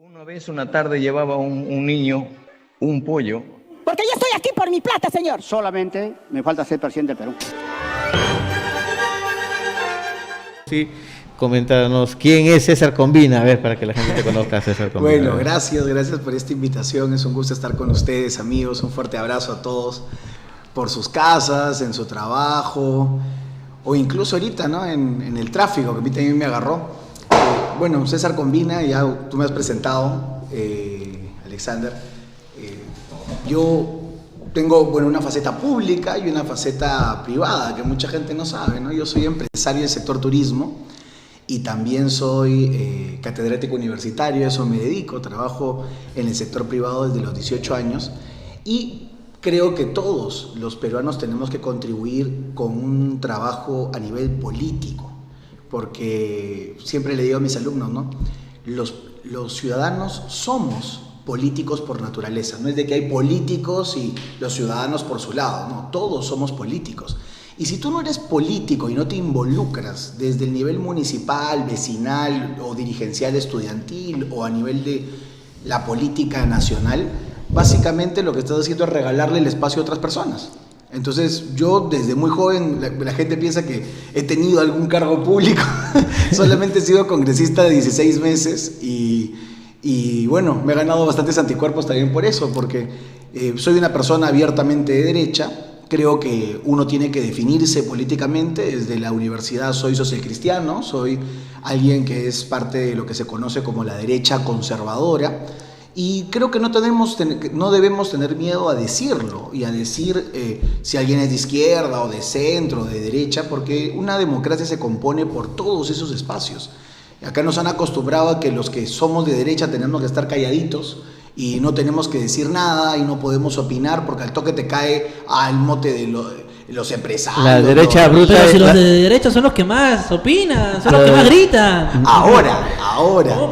Una vez, una tarde, llevaba un niño un pollo. Porque yo estoy aquí por mi plata, señor. Solamente me falta ser presidente del Perú. Sí, coméntanos quién es César Combina, a ver, para que la gente te conozca a César Combina. Bueno, gracias por esta invitación, es un gusto estar con ustedes, amigos, un fuerte abrazo a todos por sus casas, en su trabajo, o incluso ahorita, ¿no? En el tráfico, que a mí también me agarró. Bueno, César Combina, ya tú me has presentado, Alexander. Yo tengo, una faceta pública y una faceta privada que mucha gente no sabe, ¿no? Yo soy empresario del sector turismo y también soy catedrático universitario, a eso me dedico, trabajo en el sector privado desde los 18 años y creo que todos los peruanos tenemos que contribuir con un trabajo a nivel político, porque siempre le digo a mis alumnos, ¿no? Los ciudadanos somos políticos por naturaleza, no es de que hay políticos y los ciudadanos por su lado, no, todos somos políticos. Y si tú no eres político y no te involucras desde el nivel municipal, vecinal o dirigencial estudiantil o a nivel de la política nacional, básicamente lo que estás haciendo es regalarle el espacio a otras personas. Entonces yo desde muy joven, la gente piensa que he tenido algún cargo público, solamente he sido congresista de 16 meses y bueno, me he ganado bastantes anticuerpos también por eso, porque soy una persona abiertamente de derecha. Creo que uno tiene que definirse políticamente. Desde la universidad soy socialcristiano, soy alguien que es parte de lo que se conoce como la derecha conservadora y creo que no debemos tener miedo a decirlo y a decir si alguien es de izquierda o de centro o de derecha, porque una democracia se compone por todos esos espacios. Acá nos han acostumbrado a que los que somos de derecha tenemos que estar calladitos y no tenemos que decir nada y no podemos opinar porque al toque te cae al mote de los empresarios. La derecha bruta. Pero si los de derecha son los que más opinan, son los que más gritan. Ahora.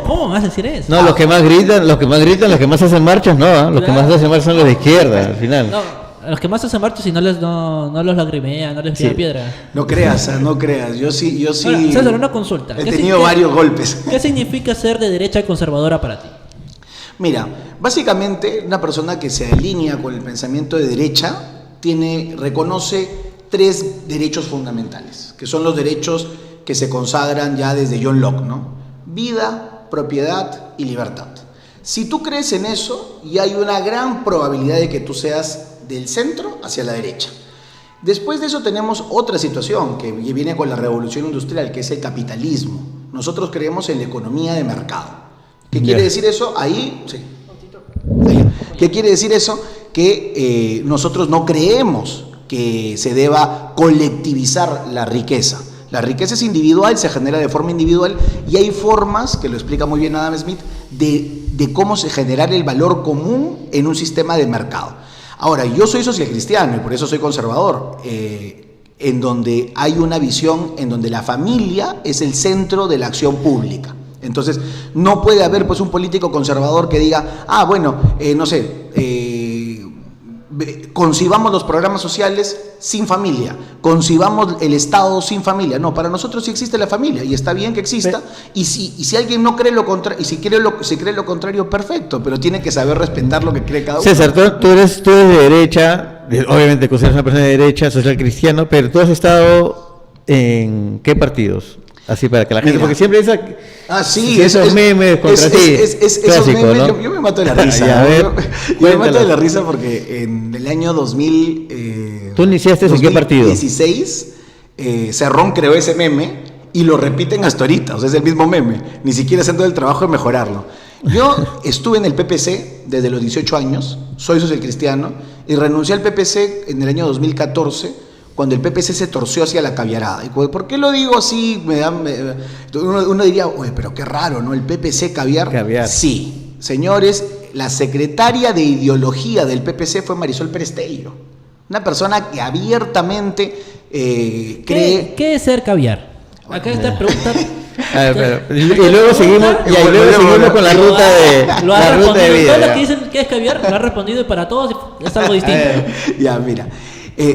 ¿Cómo vas a decir eso? No, los que más gritan, los que más hacen marchas, no, ¿eh? Los que más hacen marchas son los de izquierda, al final. No, los que más hacen marchas y no los lagrimean, no les tiran piedra. No creas. Yo sí. Ahora, César, una consulta. He tenido varios golpes. ¿Qué significa ser de derecha conservadora para ti? Mira, básicamente una persona que se alinea con el pensamiento de derecha reconoce 3 derechos fundamentales, que son los derechos que se consagran ya desde John Locke, ¿no? Vida, propiedad y libertad. Si tú crees en eso, ya hay una gran probabilidad de que tú seas del centro hacia la derecha. Después de eso tenemos otra situación que viene con la revolución industrial, que es el capitalismo. Nosotros creemos en la economía de mercado. ¿Qué quiere decir eso? ¿Qué quiere decir eso? Que nosotros no creemos que se deba colectivizar la riqueza. La riqueza es individual, se genera de forma individual y hay formas, que lo explica muy bien Adam Smith, de cómo generar el valor común en un sistema de mercado. Ahora, yo soy socialcristiano y por eso soy conservador, en donde hay una visión en donde la familia es el centro de la acción pública. Entonces, no puede haber un político conservador que diga, concibamos los programas sociales sin familia, concibamos el Estado sin familia. No, para nosotros sí existe la familia y está bien que exista. Y si alguien no cree lo contrario, y si cree lo contrario, perfecto, pero tiene que saber respetar lo que cree cada uno. César, tú eres de derecha, obviamente consideras una persona de derecha, social cristiano, pero tú has estado en ¿qué partidos? Así para que la gente, porque siempre esa... esos memes contra ti. Esos memes, ¿no? yo me mato de la risa. Yo me mato de la risa porque en el año 2000... ¿Tú iniciaste en qué partido? 2016, Cerrón creó ese meme y lo repiten hasta ahorita, o sea, es el mismo meme. Ni siquiera haciendo el trabajo de mejorarlo. Yo estuve en el PPC desde los 18 años, soy socialcristiano, y renuncié al PPC en el año 2014, cuando el PPC se torció hacia la caviarada. ¿Y por qué lo digo así? Uno diría, oye, pero qué raro, ¿no? ¿El PPC caviar? Sí, señores, la secretaria de ideología del PPC fue Marisol Perestello, una persona que abiertamente cree... ¿Qué es ser caviar? Acá está pregunta... y luego seguimos con la ruta de vida. Todos los que dicen que es caviar lo ha respondido y para todos es algo distinto. Ya, mira.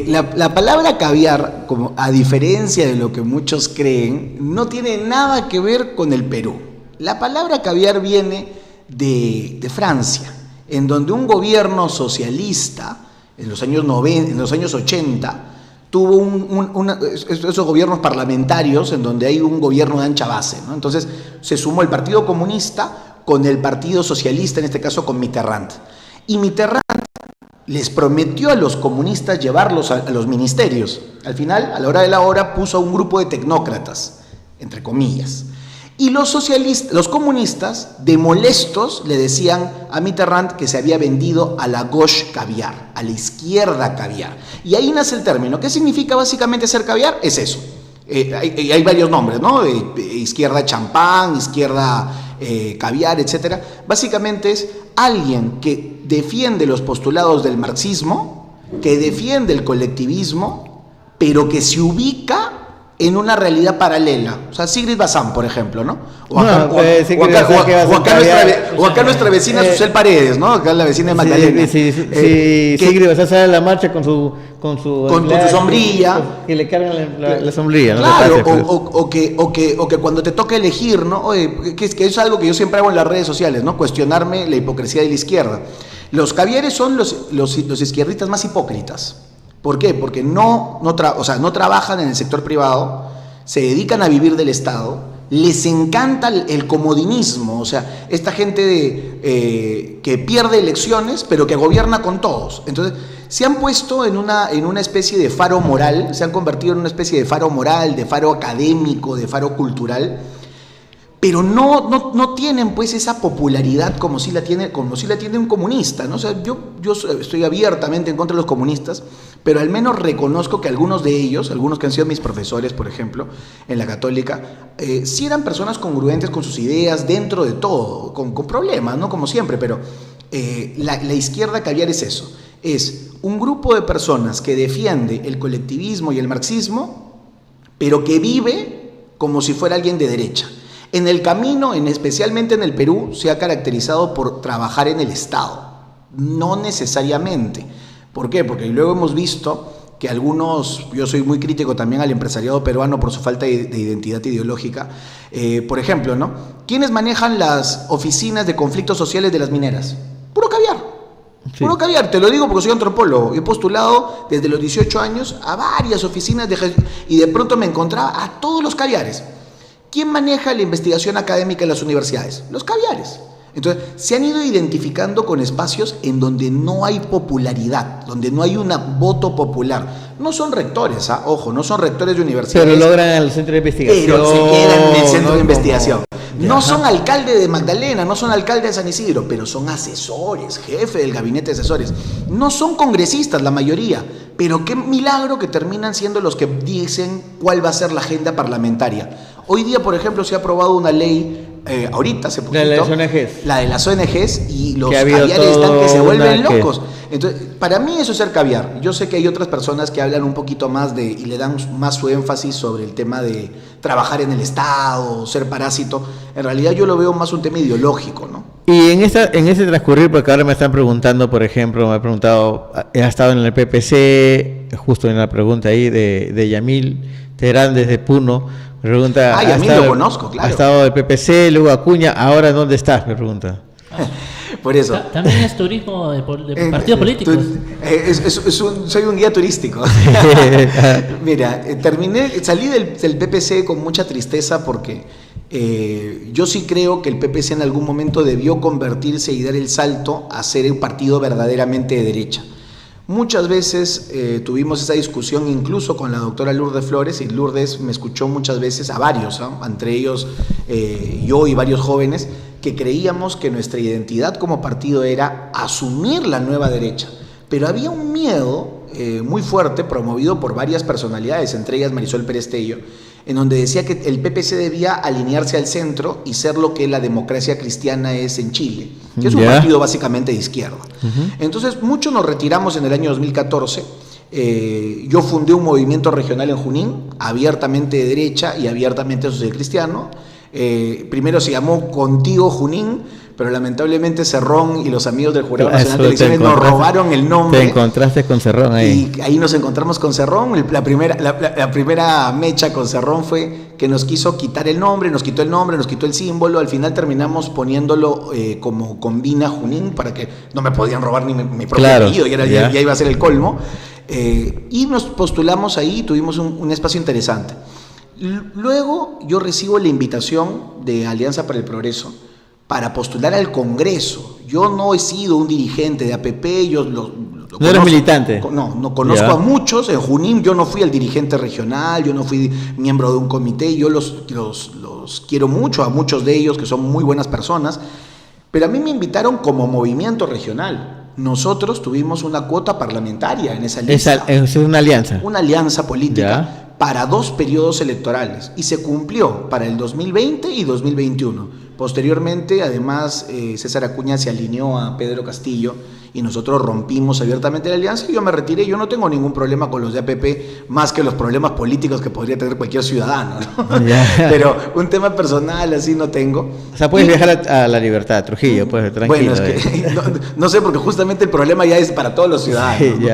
La palabra caviar, como a diferencia de lo que muchos creen, no tiene nada que ver con el Perú. La palabra caviar viene de Francia, en donde un gobierno socialista en los años 90, en los años 80 tuvo esos gobiernos parlamentarios en donde hay un gobierno de ancha base, ¿no? Entonces se sumó el Partido Comunista con el Partido Socialista, en este caso con Mitterrand. Y Mitterrand les prometió a los comunistas llevarlos a los ministerios. Al final, a la hora de la hora, puso a un grupo de tecnócratas, entre comillas. Y los socialistas, los comunistas, de molestos, le decían a Mitterrand que se había vendido a la gauche caviar, a la izquierda caviar. Y ahí nace el término. ¿Qué significa básicamente ser caviar? Es eso. Hay varios nombres, ¿no? Izquierda champán, izquierda caviar, etc. Básicamente es alguien que defiende los postulados del marxismo, que defiende el colectivismo, pero que se ubica en una realidad paralela. O sea, Sigrid Bazán, por ejemplo, ¿no? O acá nuestra vecina Susel Paredes, ¿no? Acá la vecina de Magdalena. Sigrid Bazán sale a la marcha con su sombrilla. Y le cargan la sombrilla, ¿no? Claro, o que cuando te toca elegir, ¿no? Oye, que es algo que yo siempre hago en las redes sociales, ¿no? Cuestionarme la hipocresía de la izquierda. Los caviares son los izquierdistas más hipócritas. ¿Por qué? Porque no trabajan en el sector privado, se dedican a vivir del Estado, les encanta el comodinismo, o sea, esta gente que pierde elecciones, pero que gobierna con todos. Entonces, se han puesto en una especie de faro moral, se han convertido en una especie de faro moral, de faro académico, de faro cultural, pero no tienen pues esa popularidad como si la tiene un comunista, ¿no? O sea, yo estoy abiertamente en contra de los comunistas, pero al menos reconozco que algunos de ellos, algunos que han sido mis profesores, por ejemplo, en la Católica, sí eran personas congruentes con sus ideas dentro de todo, con problemas, ¿no? Como siempre, pero la izquierda caviar es eso, es un grupo de personas que defiende el colectivismo y el marxismo, pero que vive como si fuera alguien de derecha. En el camino, especialmente en el Perú, se ha caracterizado por trabajar en el Estado, no necesariamente. ¿Por qué? Porque luego hemos visto que algunos, yo soy muy crítico también al empresariado peruano por su falta de identidad ideológica. Por ejemplo, ¿no? ¿Quiénes manejan las oficinas de conflictos sociales de las mineras? Puro caviar. Sí. Puro caviar, te lo digo porque soy antropólogo. He postulado desde los 18 años a varias oficinas y de pronto me encontraba a todos los caviares. ¿Quién maneja la investigación académica en las universidades? Los caviares. Entonces, se han ido identificando con espacios en donde no hay popularidad, donde no hay un voto popular. No son rectores, ojo, no son rectores de universidades. Pero logran el centro de investigación. Pero se quedan en el centro de investigación. No son alcalde de Magdalena, no son alcalde de San Isidro, pero son asesores, jefe del gabinete de asesores. No son congresistas la mayoría, pero qué milagro que terminan siendo los que dicen cuál va a ser la agenda parlamentaria. Hoy día, por ejemplo, se ha aprobado una ley, ahorita hace poquito, la de las ONGs, y los caviares están que se vuelven locos. Entonces, para mí eso es ser caviar. Yo sé que hay otras personas que hablan un poquito más y le dan más su énfasis sobre el tema de trabajar en el Estado, ser parásito. En realidad yo lo veo más un tema ideológico, ¿no? Y en ese transcurrir, porque ahora me están preguntando, por ejemplo, me ha preguntado, ha estado en el PPC, justo en la pregunta ahí de Yamil Terán desde Puno, me pregunta, Yamil lo conozco, claro. Ha estado del PPC, luego Acuña, ¿ahora dónde estás? Me pregunta. Por eso. También es turismo de partidos políticos. Soy un guía turístico. Mira, salí del PPC con mucha tristeza porque yo sí creo que el PPC en algún momento debió convertirse y dar el salto a ser un partido verdaderamente de derecha. Muchas veces tuvimos esa discusión incluso con la doctora Lourdes Flores, y Lourdes me escuchó muchas veces, a varios, ¿no? Entre ellos yo y varios jóvenes, que creíamos que nuestra identidad como partido era asumir la nueva derecha. Pero había un miedo muy fuerte promovido por varias personalidades, entre ellas Marisol Pérez Tello, en donde decía que el PPC debía alinearse al centro y ser lo que la democracia cristiana es en Chile, que es un partido básicamente de izquierda. Entonces, muchos nos retiramos en el año 2014. Yo fundé un movimiento regional en Junín, abiertamente de derecha y abiertamente social cristiano. Primero se llamó Contigo Junín, pero lamentablemente Cerrón y los amigos del Jurado Eso, Nacional de Elecciones nos robaron el nombre. Te encontraste con Cerrón ahí. Y ahí nos encontramos con Cerrón. La primera mecha con Cerrón fue que nos quiso quitar el nombre, nos quitó el nombre, nos quitó el símbolo. Al final terminamos poniéndolo como Combina Junín, para que no me podían robar ni mi propio apellido, ya iba a ser el colmo. Y nos postulamos ahí, tuvimos un espacio interesante. Luego yo recibo la invitación de Alianza para el Progreso para postular al Congreso. Yo no he sido un dirigente de APP, ¿No eres militante? No conozco a muchos. En Junín yo no fui el dirigente regional, yo no fui miembro de un comité, yo los quiero mucho, a muchos de ellos que son muy buenas personas, pero a mí me invitaron como movimiento regional. Nosotros tuvimos una cuota parlamentaria en esa lista. Es una alianza. Una alianza política para 2 periodos electorales, y se cumplió para el 2020 y 2021. Posteriormente, además, César Acuña se alineó a Pedro Castillo y nosotros rompimos abiertamente la alianza y yo me retiré. Yo no tengo ningún problema con los de APP, más que los problemas políticos que podría tener cualquier ciudadano, ¿no? Pero un tema personal así no tengo. O sea, puedes viajar a La Libertad, Trujillo, pues tranquilo. Bueno, es que no sé, porque justamente el problema ya es para todos los ciudadanos, ¿no?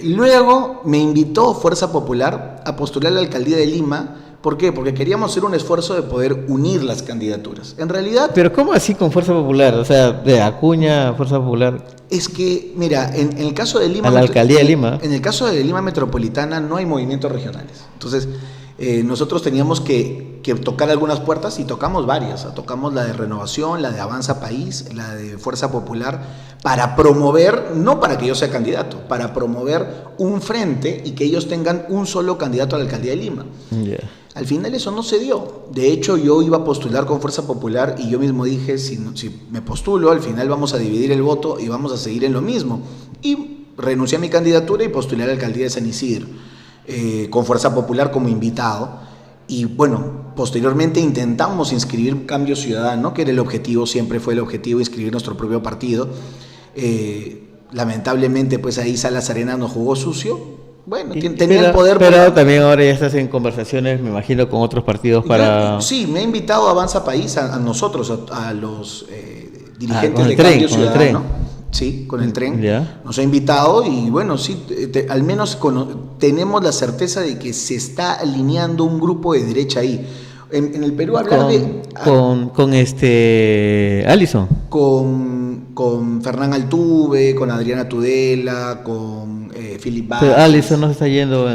Luego me invitó Fuerza Popular a postular a la alcaldía de Lima. ¿Por qué? Porque queríamos hacer un esfuerzo de poder unir las candidaturas. En realidad... ¿Pero cómo así con Fuerza Popular? O sea, de Acuña, Fuerza Popular. Es que, mira, en el caso de Lima... A la alcaldía de Lima. En el caso de Lima Metropolitana no hay movimientos regionales. Entonces, nosotros teníamos que tocar algunas puertas y tocamos varias. Tocamos la de Renovación, la de Avanza País, la de Fuerza Popular, para promover, no para que yo sea candidato, para promover un frente y que ellos tengan un solo candidato a la alcaldía de Lima. Al final eso no se dio. De hecho, yo iba a postular con Fuerza Popular y yo mismo dije, si me postulo, al final vamos a dividir el voto y vamos a seguir en lo mismo. Y renuncié a mi candidatura y postulé a la alcaldía de San Isidro, con Fuerza Popular como invitado. Y bueno, posteriormente intentamos inscribir Cambio Ciudadano, que era el objetivo, siempre fue el objetivo, inscribir nuestro propio partido. Lamentablemente, pues ahí Salas Arenas nos jugó sucio. Bueno, tenía el poder. Pero también ahora ya estás en conversaciones, me imagino, con otros partidos para... Sí, me ha invitado a Avanza País, a nosotros, a los dirigentes de Cambio Ciudadano. Sí, con el tren. Nos ha invitado y bueno, sí, al menos tenemos la certeza de que se está alineando un grupo de derecha ahí. En el Perú hablar con Alison. Con Fernán Altuve, con Adriana Tudela, con Philip Vázquez. Pero Alison no se está yendo.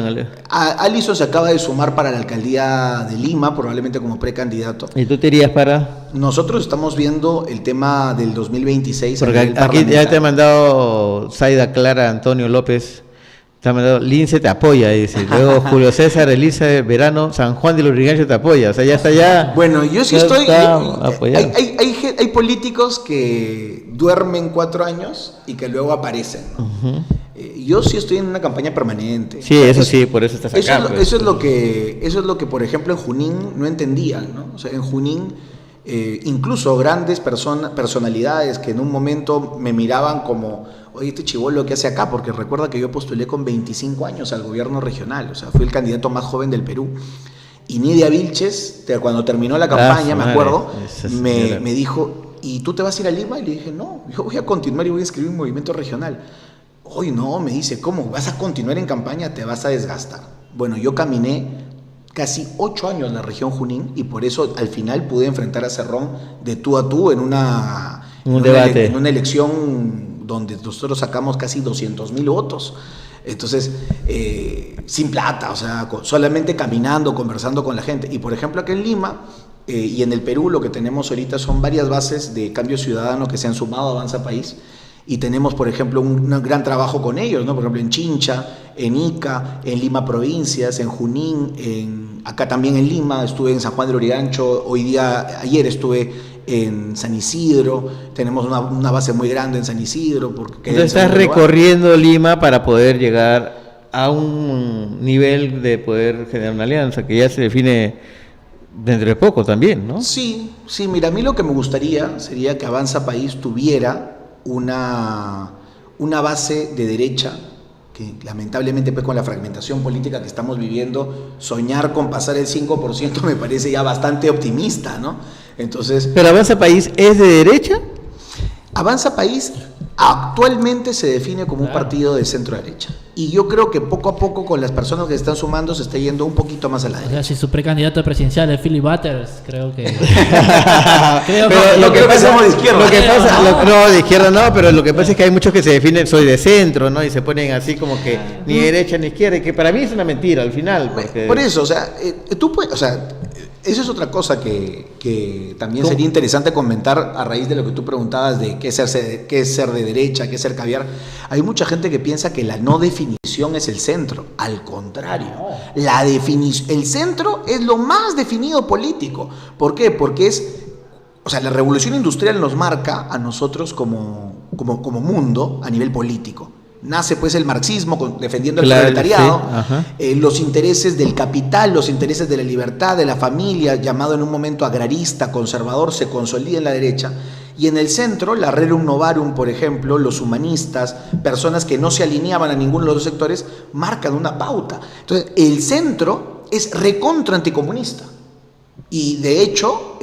Alison se acaba de sumar para la alcaldía de Lima, probablemente como precandidato. ¿Y tú te irías para...? Nosotros estamos viendo el tema del 2026. Porque aquí ya te ha mandado Zaida Clara, Antonio López... Te ha mandado, Lince te apoya, dice. Luego Julio César, Elisa Verano, San Juan de los Briganchos te apoya. O sea, ya está ya. Bueno, yo sí estoy. Hay políticos que duermen 4 años y que luego aparecen, ¿no? Yo sí estoy en una campaña permanente. Sí, eso sí, por eso estás acá. Eso es lo que, por ejemplo, en Junín no entendían, ¿no? O sea, en Junín, incluso grandes personalidades que en un momento me miraban como, oye, este chibolo que hace acá, porque recuerda que yo postulé con 25 años al gobierno regional, o sea, fui el candidato más joven del Perú. Y Nidia Vilches, cuando terminó la campaña, me acuerdo, me dijo, ¿y tú te vas a ir a Lima? Y le dije, no, yo voy a continuar y voy a escribir un movimiento regional. Hoy no, me dice, ¿cómo? ¿Vas a continuar en campaña? Te vas a desgastar. Bueno, yo caminé casi 8 años en la región Junín y por eso al final pude enfrentar a Cerrón de tú a tú en una elección donde nosotros sacamos casi 200,000 votos. Entonces, sin plata, o sea, solamente caminando, conversando con la gente. Y por ejemplo, aquí en Lima y en el Perú lo que tenemos ahorita son varias bases de Cambio Ciudadano que se han sumado a Avanza País. Y tenemos, por ejemplo, un gran trabajo con ellos, ¿no? Por ejemplo, en Chincha, en Ica, en Lima Provincias, en Junín, acá también en Lima, estuve en San Juan del Lurigancho, ayer estuve en San Isidro, tenemos una base muy grande en San Isidro. Entonces estás recorriendo Lima para poder llegar a un nivel de poder generar una alianza que ya se define dentro de poco también, ¿no? Sí, mira, a mí lo que me gustaría sería que Avanza País tuviera una base de derecha, que lamentablemente pues con la fragmentación política que estamos viviendo, soñar con pasar el 5% me parece ya bastante optimista, ¿no? Entonces, ¿Pero Avanza País es de derecha? Avanza País actualmente se define como un partido de centro derecha. Y yo creo que poco a poco con las personas que se están sumando se está yendo un poquito más a la O derecha. sea, si su precandidato presidencial es Philip Butters, creo que... Pero lo que pasa de izquierda. Lo que pasa, no, de izquierda no, pero lo que pasa es que hay muchos que se definen soy de centro, ¿no? Y se ponen así como que ni derecha ni izquierda, y que para mí es una mentira al final. Porque... Por eso, o sea, tú puedes, o sea, eso es otra cosa que también sería interesante comentar a raíz de lo que tú preguntabas de qué es ser de derecha, qué es ser caviar. Hay mucha gente que piensa que la no definición es el centro. Al contrario, el centro es lo más definido político. ¿Por qué? Porque o sea, la revolución industrial nos marca a nosotros como mundo a nivel político. Nace pues el marxismo defendiendo el proletariado, sí, los intereses del capital, los intereses de la libertad, de la familia, llamado en un momento agrarista, conservador, se consolida en la derecha. Y en el centro, la Rerum Novarum, por ejemplo, los humanistas, personas que no se alineaban a ninguno de los dos sectores, marcan una pauta. Entonces, el centro es recontra anticomunista. Y de hecho,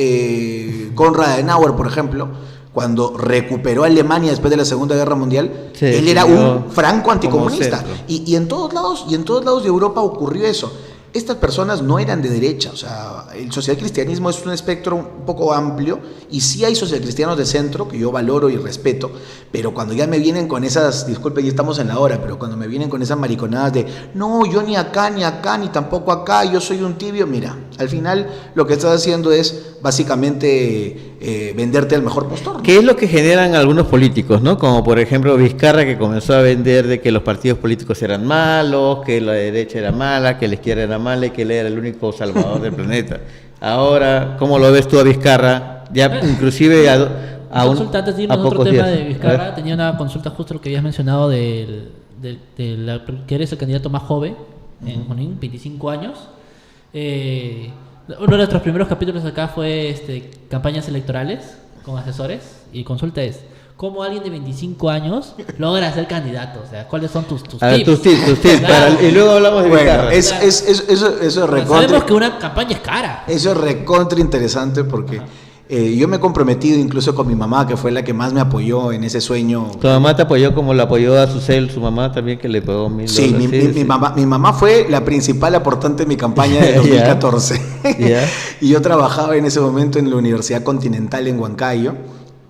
Konrad Adenauer, por ejemplo, cuando recuperó Alemania después de la Segunda Guerra Mundial, sí, él era un franco anticomunista. Y en todos lados de Europa ocurrió eso. Estas personas no eran de derecha, o sea, el socialcristianismo es un espectro un poco amplio y sí hay socialcristianos de centro que yo valoro y respeto, pero cuando ya me vienen con esas, disculpe, ya estamos en la hora, pero cuando me vienen con esas mariconadas de no, yo ni acá, ni tampoco acá, yo soy un tibio, mira, al final lo que estás haciendo es básicamente venderte al mejor postor, ¿no? ¿Qué es lo que generan algunos políticos, ¿no? Como por ejemplo Vizcarra, que comenzó a vender de que los partidos políticos eran malos, que la derecha era mala, que la izquierda era mala y que él era el único salvador del planeta. Ahora, ¿cómo lo ves tú a Vizcarra? Ya inclusive a consultantes, a otro pocos tema días. de Vizcarra, tenía una consulta justo lo que habías mencionado que eres el candidato más joven en Junín, 25 años. Uno de nuestros primeros capítulos acá fue campañas electorales con asesores, y consulta es ¿cómo alguien de 25 años logra ser candidato? O sea, ¿cuáles son tus tips? A ver, tus tips, Claro. y luego hablamos de Bueno, Vizcarra. eso es recontra. Sabemos que una campaña es cara. Eso es recontra interesante porque yo me he comprometido incluso con mi mamá, que fue la que más me apoyó en ese sueño. ¿Tu mamá te apoyó como la apoyó a su mamá también, que le pagó $1,000? Sí, mi mamá fue la principal aportante en mi campaña de 2014. Y yo trabajaba en ese momento en la Universidad Continental en Huancayo,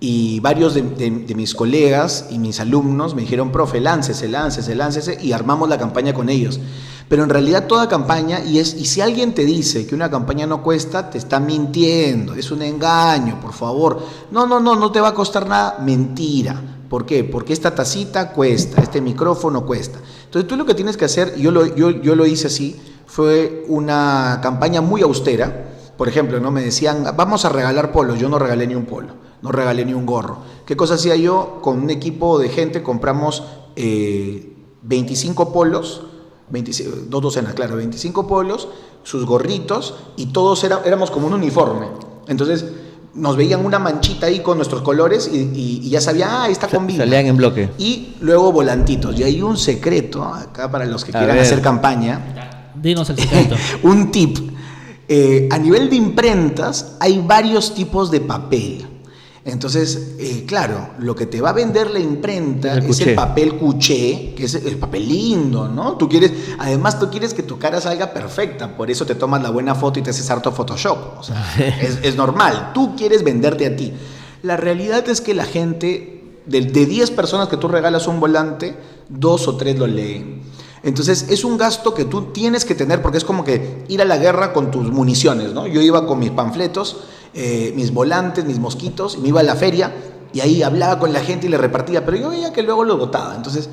y varios de mis colegas y mis alumnos me dijeron, profe, láncese, y armamos la campaña con ellos. Pero en realidad toda campaña, y si alguien te dice que una campaña no cuesta, te está mintiendo, es un engaño, por favor. No te va a costar nada, mentira. ¿Por qué? Porque esta tacita cuesta, este micrófono cuesta. Entonces tú lo que tienes que hacer, yo lo hice así, fue una campaña muy austera. Por ejemplo, ¿no? Me decían, vamos a regalar polos. Yo no regalé ni un polo, no regalé ni un gorro. ¿Qué cosa hacía yo? Con un equipo de gente compramos 25 polos, 2 docenas, claro, 25 polos, sus gorritos, y todos éramos como un uniforme. Entonces nos veían una manchita ahí con nuestros colores y ya sabía, esta combina. Salían en bloque. Y luego volantitos. Y hay un secreto, acá para los que quieran hacer campaña. Dinos el secreto. Un tip. A nivel de imprentas hay varios tipos de papel. Entonces, claro, lo que te va a vender la imprenta es el papel cuché, que es el papel lindo, ¿no? Además tú quieres que tu cara salga perfecta, por eso te tomas la buena foto y te haces harto Photoshop. O sea, es normal, tú quieres venderte a ti. La realidad es que la gente, de 10 personas que tú regalas un volante, 2 o 3 lo leen. Entonces es un gasto que tú tienes que tener, porque es como que ir a la guerra con tus municiones, ¿no? Yo iba con mis panfletos, mis volantes, mis mosquitos, y me iba a la feria y ahí hablaba con la gente y le repartía, pero yo veía que luego lo botaba. Entonces,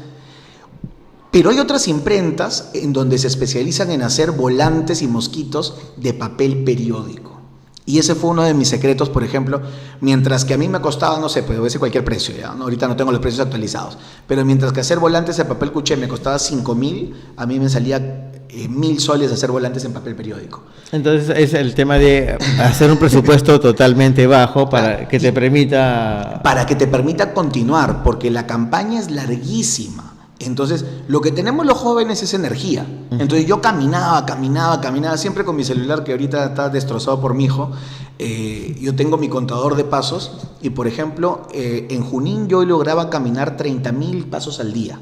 pero hay otras imprentas en donde se especializan en hacer volantes y mosquitos de papel periódico. Y ese fue uno de mis secretos, por ejemplo, mientras que a mí me costaba, no sé, puede ser cualquier precio, ¿ya? No, ahorita no tengo los precios actualizados, pero mientras que hacer volantes de papel cuché me costaba 5,000, a mí me salía 1,000 soles hacer volantes en papel periódico. Entonces es el tema de hacer un presupuesto totalmente bajo para que te permita... Para que te permita continuar, porque la campaña es larguísima. Entonces, lo que tenemos los jóvenes es energía. Entonces yo caminaba, siempre con mi celular, que ahorita está destrozado por mi hijo, yo tengo mi contador de pasos y, por ejemplo, en Junín yo lograba caminar 30.000 pasos al día.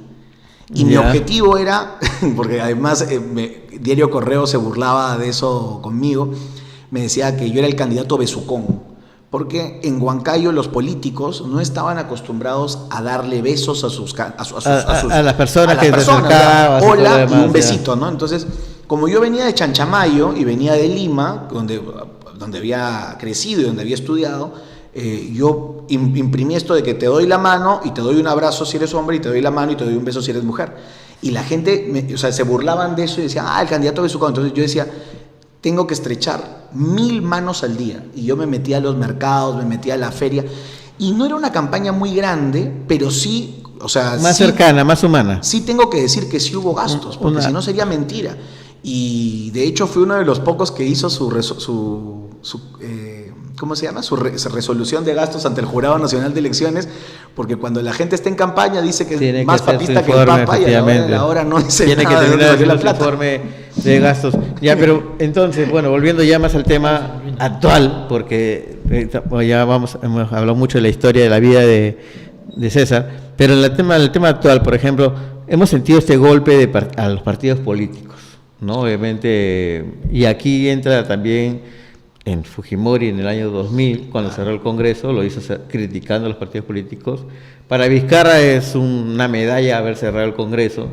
Y mi objetivo era, porque además Diario Correo se burlaba de eso conmigo, me decía que yo era el candidato besucón, porque en Huancayo los políticos no estaban acostumbrados a darle besos a las personas que se acercaban, hola y un besito, ¿no? Entonces, como yo venía de Chanchamayo y venía de Lima, donde había crecido y donde había estudiado, yo imprimí esto de que te doy la mano y te doy un abrazo si eres hombre y te doy la mano y te doy un beso si eres mujer. Y la gente, se burlaban de eso y decían, el candidato besucón. Entonces yo decía, tengo que estrechar 1000 manos al día. Y yo me metía a los mercados, me metía a la feria. Y no era una campaña muy grande, pero sí, más cercana, más humana. Sí tengo que decir que sí hubo gastos, porque si no sería mentira. Y de hecho fui uno de los pocos que hizo ¿cómo se llama? Su resolución de gastos ante el Jurado Nacional de Elecciones, porque cuando la gente está en campaña dice que es más papista que el Papa, y a la hora no dice tiene nada que terminar de la plata. Informe de gastos. Ya, pero entonces, bueno, volviendo ya más al tema actual, porque ya hemos hablado mucho de la historia de la vida de César, pero en el tema actual, por ejemplo, hemos sentido este golpe a los partidos políticos, ¿no? Obviamente, y aquí entra también en Fujimori en el año 2000, cuando cerró el Congreso, lo hizo criticando a los partidos políticos. Para Vizcarra es una medalla haber cerrado el Congreso,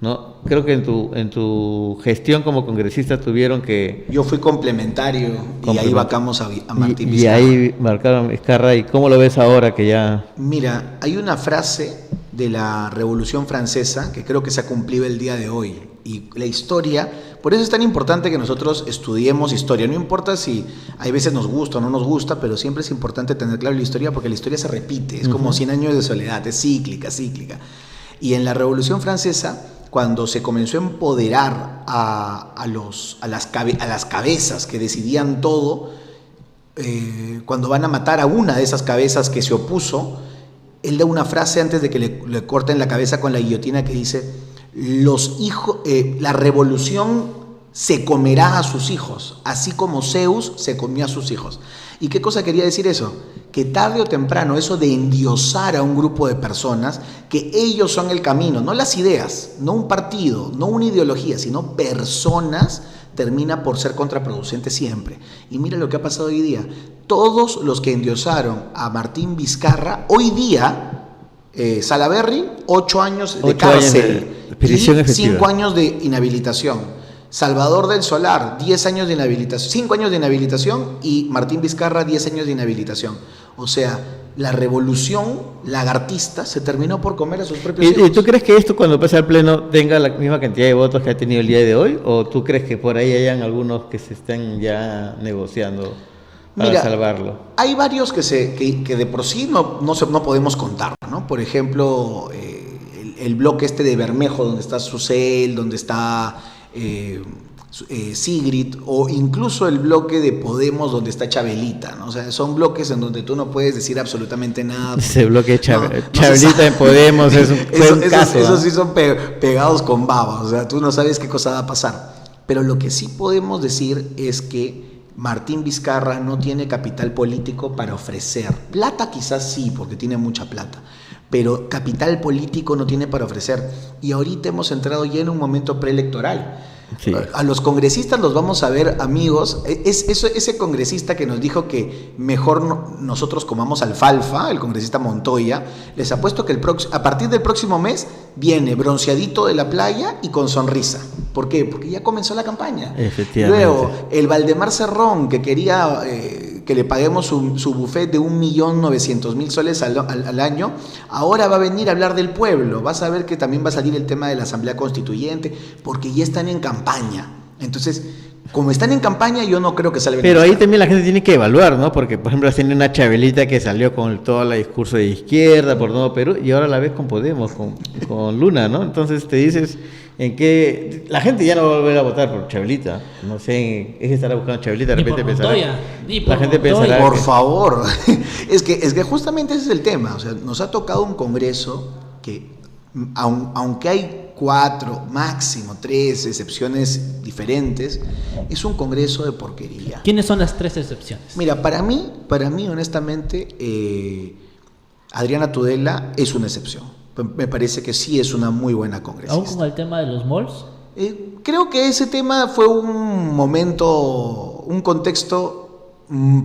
¿no? Creo que en tu gestión como congresista tuvieron que... Yo fui complementario y ahí vacamos a Martín Vizcarra. Y ahí marcaron a Vizcarra. ¿Y cómo lo ves ahora que ya...? Mira, hay una frase de la Revolución Francesa que creo que se ha cumplido el día de hoy. Y la historia, por eso es tan importante que nosotros estudiemos historia. No importa si hay veces nos gusta o no nos gusta, pero siempre es importante tener claro la historia, porque la historia se repite. Es como 100 años de soledad, es cíclica. Y en la Revolución Francesa, cuando se comenzó a empoderar a las cabezas que decidían todo, cuando van a matar a una de esas cabezas que se opuso, él da una frase antes de que le corten la cabeza con la guillotina que dice: la revolución se comerá a sus hijos, así como Zeus se comió a sus hijos. ¿Y qué cosa quería decir eso? Que tarde o temprano eso de endiosar a un grupo de personas, que ellos son el camino, no las ideas, no un partido, no una ideología, sino personas, termina por ser contraproducente siempre. Y mira lo que ha pasado hoy día. Todos los que endiosaron a Martín Vizcarra, hoy día, Salaverry, 8 años de cárcel y 5 años de inhabilitación. Salvador del Solar, 10 años de inhabilitación, 5 años de inhabilitación, y Martín Vizcarra, 10 años de inhabilitación. O sea, la revolución lagartista se terminó por comer a sus propios hijos. ¿Y tú crees que esto, cuando pase al pleno, tenga la misma cantidad de votos que ha tenido el día de hoy? ¿O tú crees que por ahí hayan algunos que se estén ya negociando para salvarlo? Hay varios que de por sí no podemos contar, ¿no? Por ejemplo, el bloque de Bermejo, donde está Susel, donde está Sigrid, o incluso el bloque de Podemos, donde está Chabelita, ¿no? O sea, son bloques en donde tú no puedes decir absolutamente nada. Ese bloque de Chabelita en Podemos es un caso. Esos sí son pegados con baba, o sea, tú no sabes qué cosa va a pasar. Pero lo que sí podemos decir es que Martín Vizcarra no tiene capital político para ofrecer. Plata quizás sí, porque tiene mucha plata, pero capital político no tiene para ofrecer. Y ahorita hemos entrado ya en un momento preelectoral. Sí. A los congresistas los vamos a ver, amigos. Ese congresista que nos dijo que mejor nosotros comamos alfalfa, el congresista Montoya, les apuesto que a partir del próximo mes viene bronceadito de la playa y con sonrisa. ¿Por qué? Porque ya comenzó la campaña. Efectivamente. Luego, el Valdemar Cerrón, que quería que le paguemos su buffet de 1.900.000 soles al año, ahora va a venir a hablar del pueblo. Vas a ver que también va a salir el tema de la Asamblea Constituyente, porque ya están en campaña. Entonces, como están en campaña, yo no creo que salgan. Pero ahí también la gente tiene que evaluar, ¿no? Porque, por ejemplo, tiene una Chabelita que salió con todo el discurso de izquierda por todo Perú, y ahora la ves con Podemos, con Luna, ¿no? Entonces te dices en que la gente ya no va a volver a votar por Chabelita. No sé, es que estará buscando Chabelita, de repente pensará. La gente pensará. Por favor. es que justamente ese es el tema. O sea, nos ha tocado un Congreso que, aunque hay 4, máximo 3 excepciones diferentes, es un Congreso de porquería. ¿Quiénes son las 3 excepciones? Mira, para mí honestamente, Adriana Tudela es una excepción. Me parece que sí es una muy buena congresista. ¿Aún con el tema de los malls? Creo que ese tema fue un momento, un contexto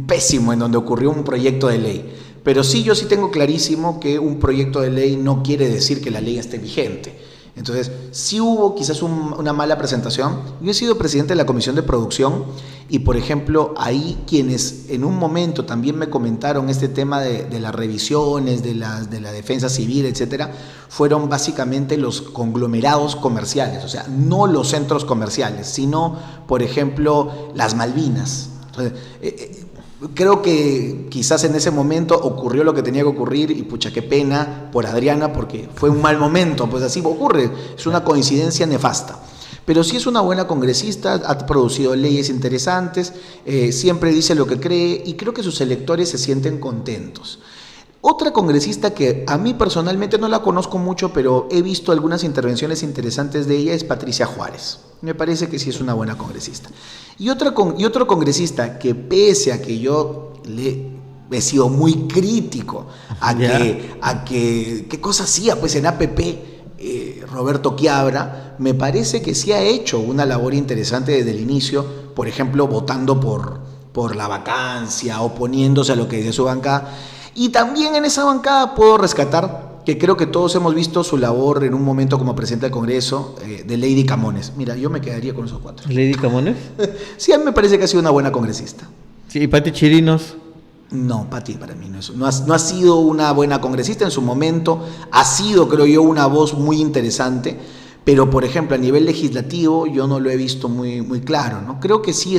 pésimo en donde ocurrió un proyecto de ley. Pero sí, yo sí tengo clarísimo que un proyecto de ley no quiere decir que la ley esté vigente. Entonces, sí hubo quizás una mala presentación. Yo he sido presidente de la Comisión de Producción y, por ejemplo, ahí quienes en un momento también me comentaron este tema de las revisiones, de la defensa civil, etcétera, fueron básicamente los conglomerados comerciales, o sea, no los centros comerciales, sino, por ejemplo, las Malvinas. Entonces, creo que quizás en ese momento ocurrió lo que tenía que ocurrir y pucha, qué pena por Adriana porque fue un mal momento, pues así ocurre, es una coincidencia nefasta. Pero sí es una buena congresista, ha producido leyes interesantes, siempre dice lo que cree y creo que sus electores se sienten contentos. Otra congresista que a mí personalmente no la conozco mucho, pero he visto algunas intervenciones interesantes de ella es Patricia Juárez. Me parece que sí es una buena congresista. Y otro congresista que pese a que yo he sido muy crítico a que qué cosa hacía pues en APP, Roberto Quiabra, me parece que sí ha hecho una labor interesante desde el inicio, por ejemplo, votando por la vacancia, oponiéndose a lo que dice su bancada. Y también en esa bancada puedo rescatar que creo que todos hemos visto su labor en un momento como presidente del Congreso, de Lady Camones. Mira, yo me quedaría con esos 4. ¿Lady Camones? Sí, a mí me parece que ha sido una buena congresista. Sí, ¿y Pati Chirinos? No, Pati para mí no ha sido una buena congresista en su momento, ha sido, creo yo, una voz muy interesante, pero por ejemplo a nivel legislativo yo no lo he visto muy, muy claro, ¿no? Creo que sí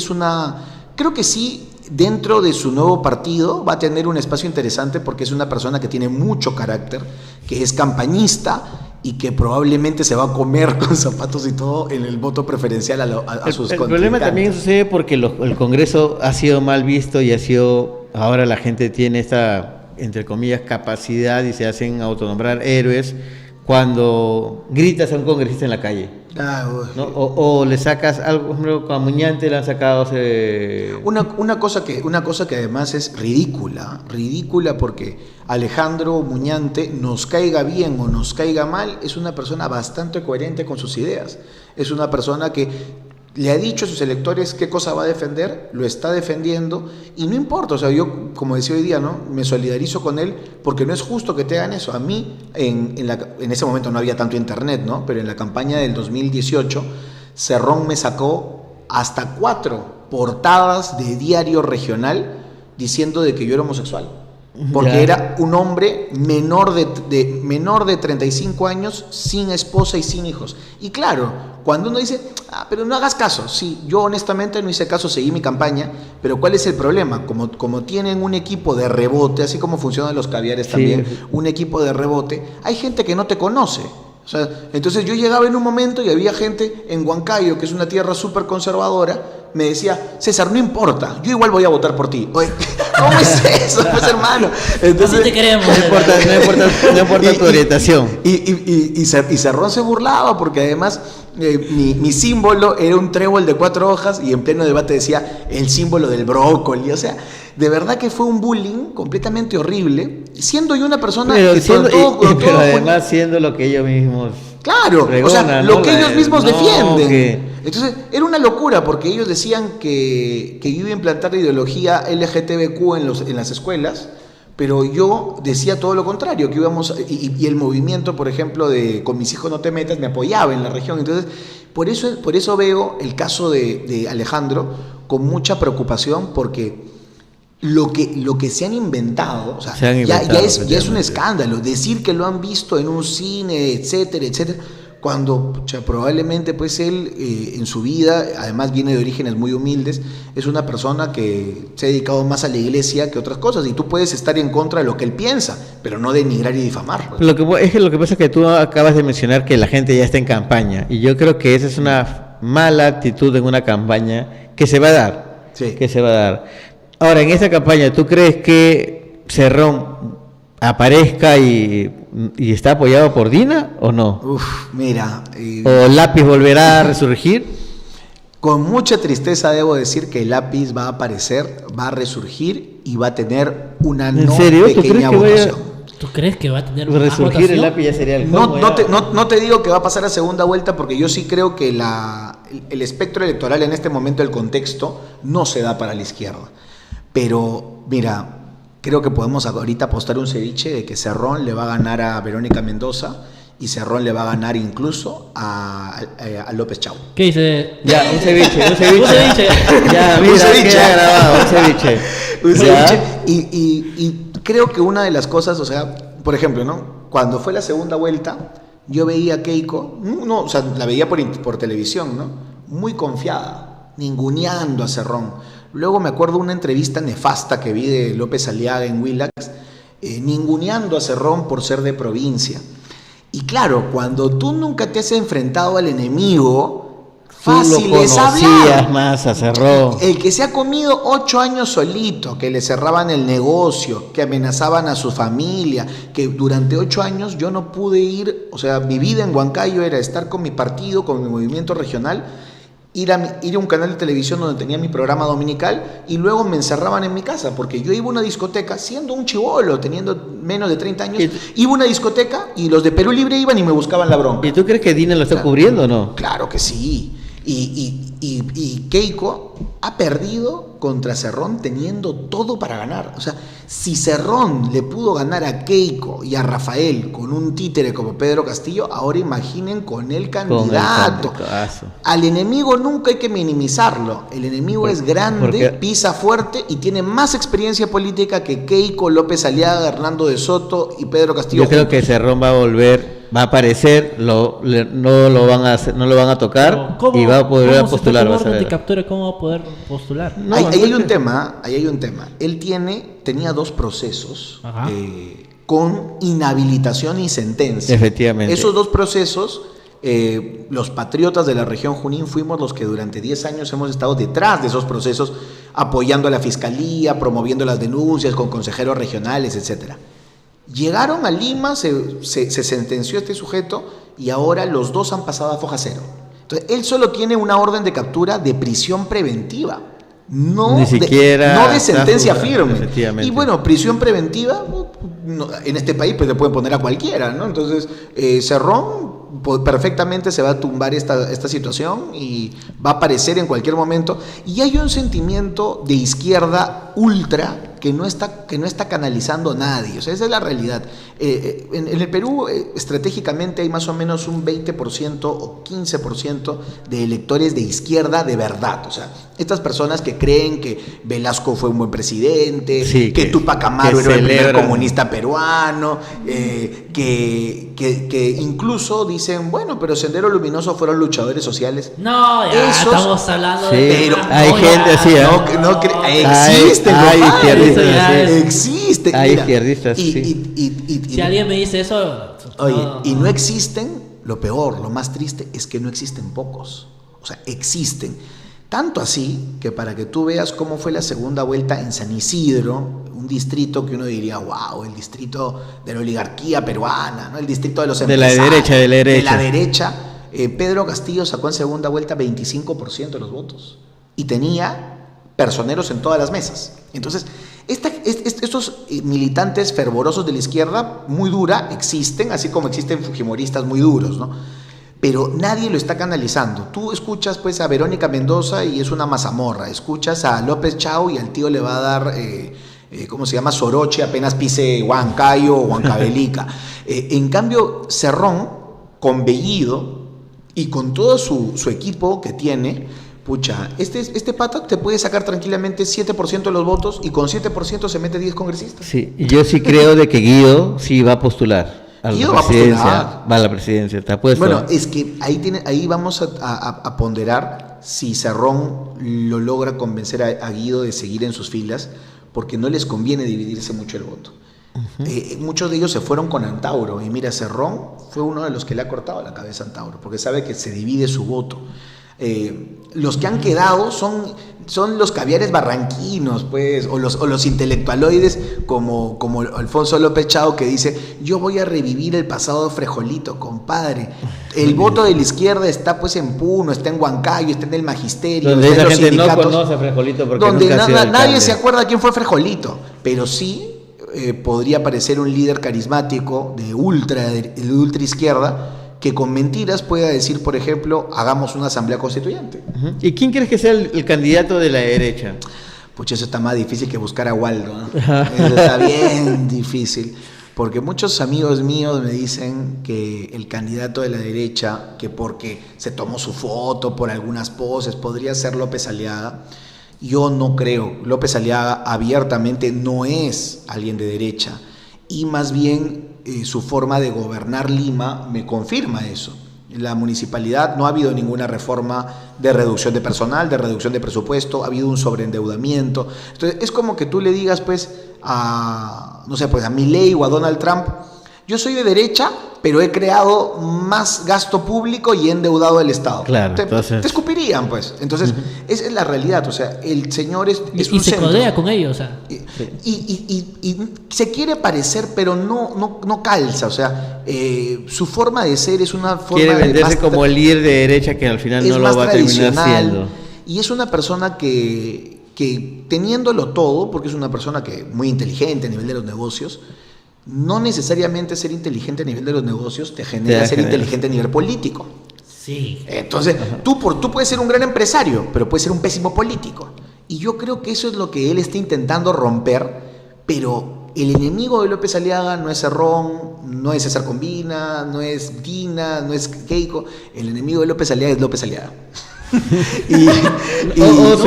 dentro de su nuevo partido va a tener un espacio interesante porque es una persona que tiene mucho carácter, que es campañista y que probablemente se va a comer con zapatos y todo en el voto preferencial a sus contrincantes. El problema también sucede porque el Congreso ha sido mal visto y ahora la gente tiene esta, entre comillas, capacidad y se hacen autonombrar héroes cuando gritas a un congresista en la calle. ¿No? O le sacas algo, por ejemplo, a Muñante le han sacado una cosa que además es ridícula porque Alejandro Muñante, nos caiga bien o nos caiga mal, es una persona bastante coherente con sus ideas, es una persona que le ha dicho a sus electores qué cosa va a defender, lo está defendiendo y no importa, o sea, yo como decía hoy día, ¿no? Me solidarizo con él porque no es justo que te hagan eso. A mí, en ese momento no había tanto internet, ¿no? Pero en la campaña del 2018, Cerrón me sacó hasta 4 portadas de diario regional diciendo de que yo era homosexual. Porque era un hombre menor de 35 años, sin esposa y sin hijos. Y claro, cuando uno dice, pero no hagas caso. Sí, yo honestamente no hice caso, seguí mi campaña, pero ¿cuál es el problema? Como tienen un equipo de rebote, así como funcionan los caviares también, un equipo de rebote, hay gente que no te conoce. O sea, entonces yo llegaba en un momento y había gente en Huancayo, que es una tierra súper conservadora, me decía, César, no importa, yo igual voy a votar por ti. Oye, ¿cómo es eso? Pues hermano. Entonces, así te queremos. No importa tu orientación. Y Cerrón se burlaba porque además mi símbolo era un trébol de 4 hojas y en pleno debate decía el símbolo del brócoli. O sea, de verdad que fue un bullying completamente horrible, siendo yo una persona pero además siendo lo que ellos mismos pregonan, o sea, lo que ellos mismos defienden. Entonces, era una locura porque ellos decían que yo iba a implantar la ideología LGTBQ en las escuelas, pero yo decía todo lo contrario, que íbamos, y el movimiento, por ejemplo, de Con mis hijos no te metas, me apoyaba en la región. Entonces, por eso veo el caso de Alejandro con mucha preocupación, porque lo que se han inventado, o sea, ya es un escándalo, decir que lo han visto en un cine, etcétera, etcétera, cuando probablemente pues él en su vida, además viene de orígenes muy humildes, es una persona que se ha dedicado más a la iglesia que otras cosas, y tú puedes estar en contra de lo que él piensa, pero no denigrar y difamar. Lo que pasa es que tú acabas de mencionar que la gente ya está en campaña, y yo creo que esa es una mala actitud en una campaña que se va a dar. Sí. Que se va a dar. Ahora, en esta campaña, ¿tú crees que Cerrón aparezca y está apoyado por Dina o no? Mira. ¿O Lápiz volverá a resurgir? Con mucha tristeza debo decir que el Lápiz va a aparecer, va a resurgir y va a tener una ¿En no serio? pequeña votación. ¿Tú crees que va a tener Resurgir más votación? el Lápiz ya sería el colmo, No te digo que va a pasar a segunda vuelta porque yo sí creo que el espectro electoral en este momento, el contexto, no se da para la izquierda. Pero, mira, creo que podemos ahorita apostar un ceviche de que Cerrón le va a ganar a Verónica Mendoza y Cerrón le va a ganar incluso a López Chau. ¿Qué dice? Ya, un ceviche. Un ceviche. Ya, mira, Un ceviche. queda grabado, un ceviche. Un Ya. ceviche. Y creo que una de las cosas, o sea, por ejemplo, ¿no? Cuando fue la segunda vuelta, yo veía a Keiko, o sea, la veía por televisión, ¿no? Muy confiada, ninguneando a Cerrón. Luego me acuerdo una entrevista nefasta que vi de López Aliaga en Willax, ninguneando a Cerrón por ser de provincia. Y claro, cuando tú nunca te has enfrentado al enemigo, fácil es hablar. Conocías más a Cerrón. El que se ha comido 8 años solito, que le cerraban el negocio, que amenazaban a su familia, que durante 8 años yo no pude ir, o sea, mi vida en Huancayo era estar con mi partido, con mi movimiento regional, ir a un canal de televisión donde tenía mi programa dominical y luego me encerraban en mi casa, porque yo iba a una discoteca, siendo un chibolo, teniendo menos de 30 años, iba a una discoteca y los de Perú Libre iban y me buscaban la bronca. ¿Y tú crees que Dina lo está cubriendo o no? Claro que sí. Y Keiko ha perdido contra Cerrón teniendo todo para ganar. O sea, si Cerrón le pudo ganar a Keiko y a Rafael con un títere como Pedro Castillo, ahora imaginen con el candidato. Al enemigo nunca hay que minimizarlo. El enemigo es grande, pisa fuerte y tiene más experiencia política que Keiko, López Aliaga, Hernando de Soto y Pedro Castillo. Yo creo que Cerrón va a volver, va a aparecer, no lo van a tocar y va a poder postular. ¿Cómo orden de captura? ¿Cómo va a poder postular? Ahí hay un tema. Él tenía 2 procesos con inhabilitación y sentencia. Efectivamente. Esos 2 procesos, los patriotas de la región Junín fuimos los que durante 10 años hemos estado detrás de esos procesos, apoyando a la fiscalía, promoviendo las denuncias con consejeros regionales, etcétera. Llegaron a Lima, se sentenció este sujeto y ahora los 2 han pasado a foja cero. Entonces, él solo tiene una orden de captura de prisión preventiva, no de sentencia firme. Y bueno, prisión preventiva, en este país pues le pueden poner a cualquiera, ¿no? Entonces, Cerrón perfectamente se va a tumbar esta situación y va a aparecer en cualquier momento. Y hay un sentimiento de izquierda ultra que no está canalizando nadie. O sea, esa es la realidad. En el Perú, estratégicamente, hay más o menos un 20% o 15% de electores de izquierda de verdad. O sea, estas personas que creen que Velasco fue un buen presidente, sí, que Tupac Amaru era el primer comunista peruano, que incluso dicen, bueno, pero Sendero Luminoso fueron luchadores sociales. No, ya estamos hablando de... Pero hay gente así, existen, existen. Hay izquierdistas, si alguien me dice eso... Oye, y no existen, lo peor, lo más triste, es que no existen pocos. O sea, existen. Tanto así que para que tú veas cómo fue la segunda vuelta en San Isidro, un distrito que uno diría, wow, el distrito de la oligarquía peruana, ¿no? El distrito de los empresarios. De la derecha. Pedro Castillo sacó en segunda vuelta 25% de los votos. Y tenía personeros en todas las mesas. Entonces, estos militantes fervorosos de la izquierda, muy dura, existen, así como existen fujimoristas muy duros, ¿no? Pero nadie lo está canalizando. Tú escuchas pues a Verónica Mendoza y es una mazamorra. Escuchas a López Chau y al tío le va a dar, ¿cómo se llama? Soroche, apenas pise Huancayo o Huancavelica. En cambio, Cerrón, con Bellido y con todo su equipo que tiene, pucha, este pata te puede sacar tranquilamente 7% de los votos y con 7% se mete 10 congresistas. Sí, yo sí creo de que Guido sí va a postular. Guido va a la presidencia, está puesto. Bueno, es que ahí vamos a ponderar si Cerrón lo logra convencer a Guido de seguir en sus filas, porque no les conviene dividirse mucho el voto. Muchos de ellos se fueron con Antauro, y mira, Cerrón fue uno de los que le ha cortado la cabeza a Antauro, porque sabe que se divide su voto. Los que han quedado son los caviares barranquinos, pues, o los intelectualoides como Alfonso López Chao, que dice: yo voy a revivir el pasado frejolito, compadre. El voto de la izquierda está pues en Puno, está en Huancayo, está en el magisterio, donde está en esa los gente sindicatos, no conoce a Frejolito porque donde nunca ha sido nadie alcalde. se acuerda quién fue Frejolito, pero sí podría parecer un líder carismático de ultra izquierda, que con mentiras pueda decir, por ejemplo, hagamos una asamblea constituyente. ¿Y quién crees que sea el candidato de la derecha? Pucha, eso está más difícil que buscar a Waldo, ¿no? Eso está bien difícil, porque muchos amigos míos me dicen que el candidato de la derecha, que porque se tomó su foto por algunas poses, podría ser López Aliaga. Yo no creo. López Aliaga abiertamente no es alguien de derecha, y más bien su forma de gobernar Lima me confirma eso. En la municipalidad no ha habido ninguna reforma de reducción de personal, de reducción de presupuesto, ha habido un sobreendeudamiento. Entonces es como que tú le digas pues a Milei o a Donald Trump: yo soy de derecha, pero he creado más gasto público y he endeudado el Estado. Claro, te escupirían, pues. Entonces, esa es la realidad. O sea, el señor es Y un se centro. codea con ellos, o sea. Y se quiere parecer, pero no calza. O sea, su forma de ser es una forma Quiere venderse más como el líder de derecha que al final es no lo más va a terminar siendo. Y es una persona que teniéndolo todo, porque es una persona que muy inteligente a nivel de los negocios, no necesariamente ser inteligente a nivel de los negocios te genera ser inteligente a nivel político. Sí. Entonces, tú puedes ser un gran empresario, pero puedes ser un pésimo político. Y yo creo que eso es lo que él está intentando romper, pero el enemigo de López Aliaga no es Cerrón, no es César Combina, no es Dina, no es Keiko. El enemigo de López Aliaga es López Aliaga. O su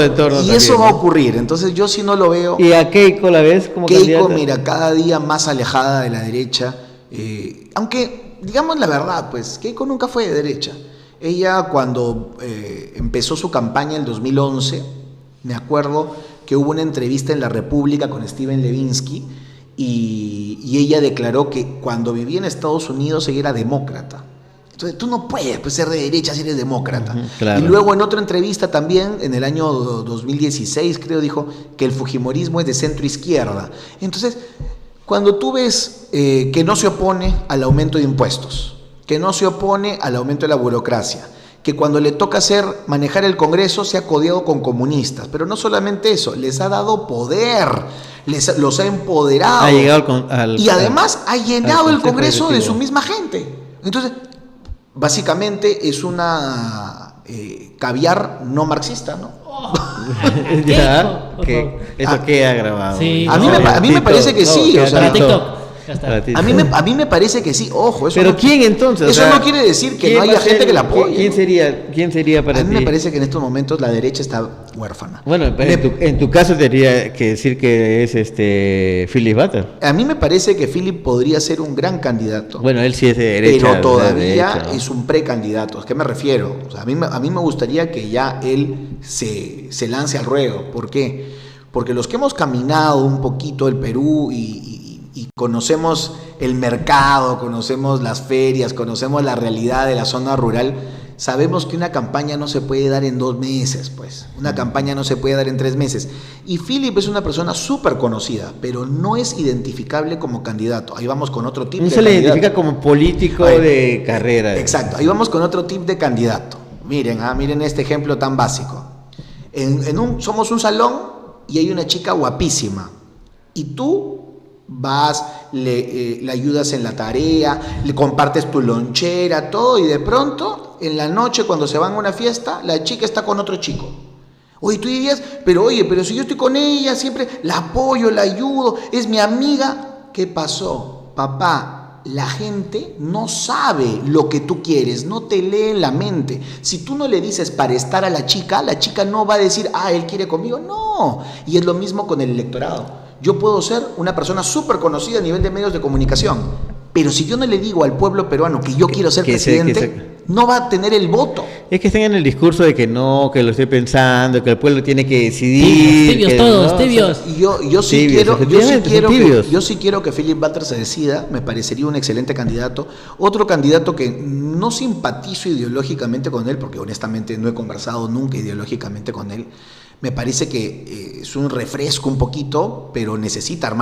entorno. Y eso va a ocurrir. Entonces yo sí no lo veo. ¿Y a Keiko la ves como Keiko, candidata? mira, cada día más alejada de la derecha. Aunque, digamos la verdad, pues, Keiko nunca fue de derecha. Ella, cuando empezó su campaña en el 2011, me acuerdo que hubo una entrevista en La República con Steven Levinsky, y ella declaró que cuando vivía en Estados Unidos ella era demócrata. Entonces tú no puedes ser de derecha si eres demócrata. Claro. Y luego en otra entrevista también, en el año 2016 creo, dijo que el fujimorismo es de centro izquierda. Entonces, cuando tú ves que no se opone al aumento de impuestos, que no se opone al aumento de la burocracia, que cuando le toca manejar el Congreso se ha codeado con comunistas, pero no solamente eso, les ha dado poder, los ha empoderado, Ha llegado y además ha llenado el Congreso de Ejecutivo. su misma gente. Entonces, básicamente es una caviar no marxista, ¿no? Ya, Keiko, por favor. ¿eso qué ha grabado? Sí, A mí me parece que sí, o sea, Para TikTok. Ya está. A mí me parece que sí, ojo. Eso Pero no, ¿quién entonces? Eso O sea, no quiere decir que ¿quién no haya va a ser- gente que la apoye. ¿Quién sería para A ti? mí me parece que en estos momentos la derecha está huérfana. Bueno, en tu caso tendría que decir que es Philip Butter. A mí me parece que Philip podría ser un gran candidato. Bueno, él sí es de derecha. pero todavía de derecha, ¿no? es un precandidato. ¿A qué me refiero? O sea, a mí me gustaría que ya él se lance al ruedo. ¿Por qué? Porque los que hemos caminado un poquito el Perú y conocemos el mercado, conocemos las ferias, conocemos la realidad de la zona rural, sabemos que una campaña no se puede dar en 2 meses, pues. Una campaña no se puede dar en 3 meses. Y Philip es una persona súper conocida, pero no es identificable como candidato. Ahí vamos con otro tipo No de se le candidato. identifica como político Ahí. de carrera. Exacto, ahí vamos con otro tip de candidato. Miren, miren este ejemplo tan básico. Somos un salón y hay una chica guapísima. Y tú vas, le ayudas en la tarea, le compartes tu lonchera, todo, y de pronto, en la noche, cuando se van a una fiesta, la chica está con otro chico. Oye, tú dirías, pero si yo estoy con ella, siempre la apoyo, la ayudo, es mi amiga. ¿Qué pasó? Papá, la gente no sabe lo que tú quieres, no te lee en la mente. Si tú no le dices para estar a la chica no va a decir, él quiere conmigo. No. Y es lo mismo con el electorado. Yo puedo ser una persona súper conocida a nivel de medios de comunicación, pero si yo no le digo al pueblo peruano que yo quiero ser presidente, no va a tener el voto. es que estén en el discurso de que no, que lo estoy pensando, que el pueblo tiene que decidir. Tibios que todos, no, tibios. Yo sí Tibios, efectivamente, yo sí quiero que Philip Butler se decida, me parecería un excelente candidato. Otro candidato que no simpatizo ideológicamente con él, porque honestamente no he conversado nunca ideológicamente con él, me parece que es un refresco un poquito, pero necesita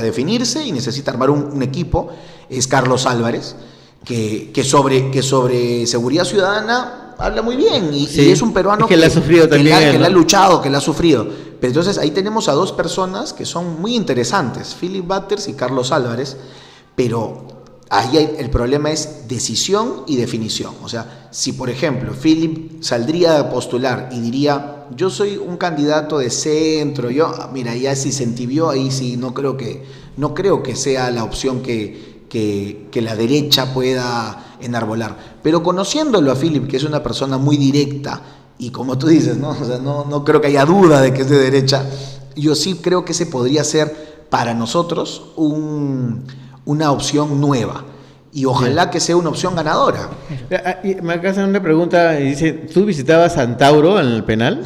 definirse y necesita armar un equipo, es Carlos Álvarez, que sobre seguridad ciudadana habla muy bien y es un peruano que la ha sufrido también, que la ha luchado, que la ha sufrido. Pero entonces ahí tenemos a dos personas que son muy interesantes, Philip Butters y Carlos Álvarez, pero ahí el problema es decisión y definición. O sea, si por ejemplo Philip saldría a postular y diría, yo soy un candidato de centro, mira, ya si se entibió, ahí sí no creo que sea la opción que la derecha pueda enarbolar. Pero conociéndolo a Philip, que es una persona muy directa, y como tú dices, ¿no? O sea, no creo que haya duda de que es de derecha, yo sí creo que ese podría ser para nosotros una opción nueva. Y ojalá que sea una opción ganadora. Me hacen una pregunta y dice, ¿tú visitabas Santauro en el penal?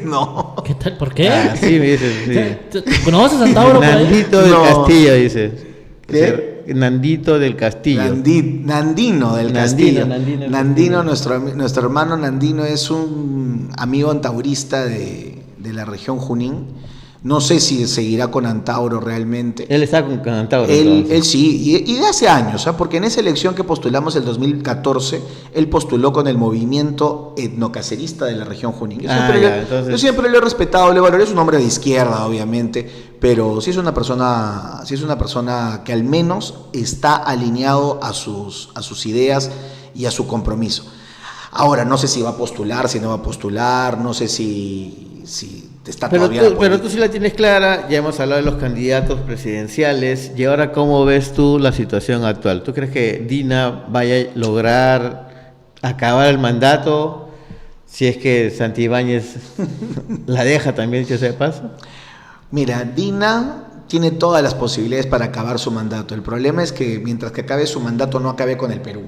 No. ¿Qué tal? ¿Por qué? Sí, me dice. Sí. ¿Conoces a Santauro por ahí? Nandito del Castillo, dice. ¿Qué? Nandito del Castillo. Nandino del Castillo. Nandino, nuestro hermano Nandino es un amigo antaurista de la región Junín. No sé si seguirá con Antauro realmente. Él está con Antauro. Él sí, y de hace años, porque en esa elección que postulamos el 2014, él postuló con el movimiento etnocacerista de la región Junín. Yo siempre lo he respetado, le valoré, es un hombre de izquierda, obviamente, pero sí es una persona que al menos está alineado a sus ideas y a su compromiso. Ahora, no sé si va a postular, si no va a postular, no sé si está todavía... Pero tú sí la tienes clara, ya hemos hablado de los candidatos presidenciales, y ahora, ¿cómo ves tú la situación actual? ¿Tú crees que Dina vaya a lograr acabar el mandato si es que Santibáñez la deja también, que sepas? Mira, Dina tiene todas las posibilidades para acabar su mandato. El problema es que mientras que acabe su mandato no acabe con el Perú.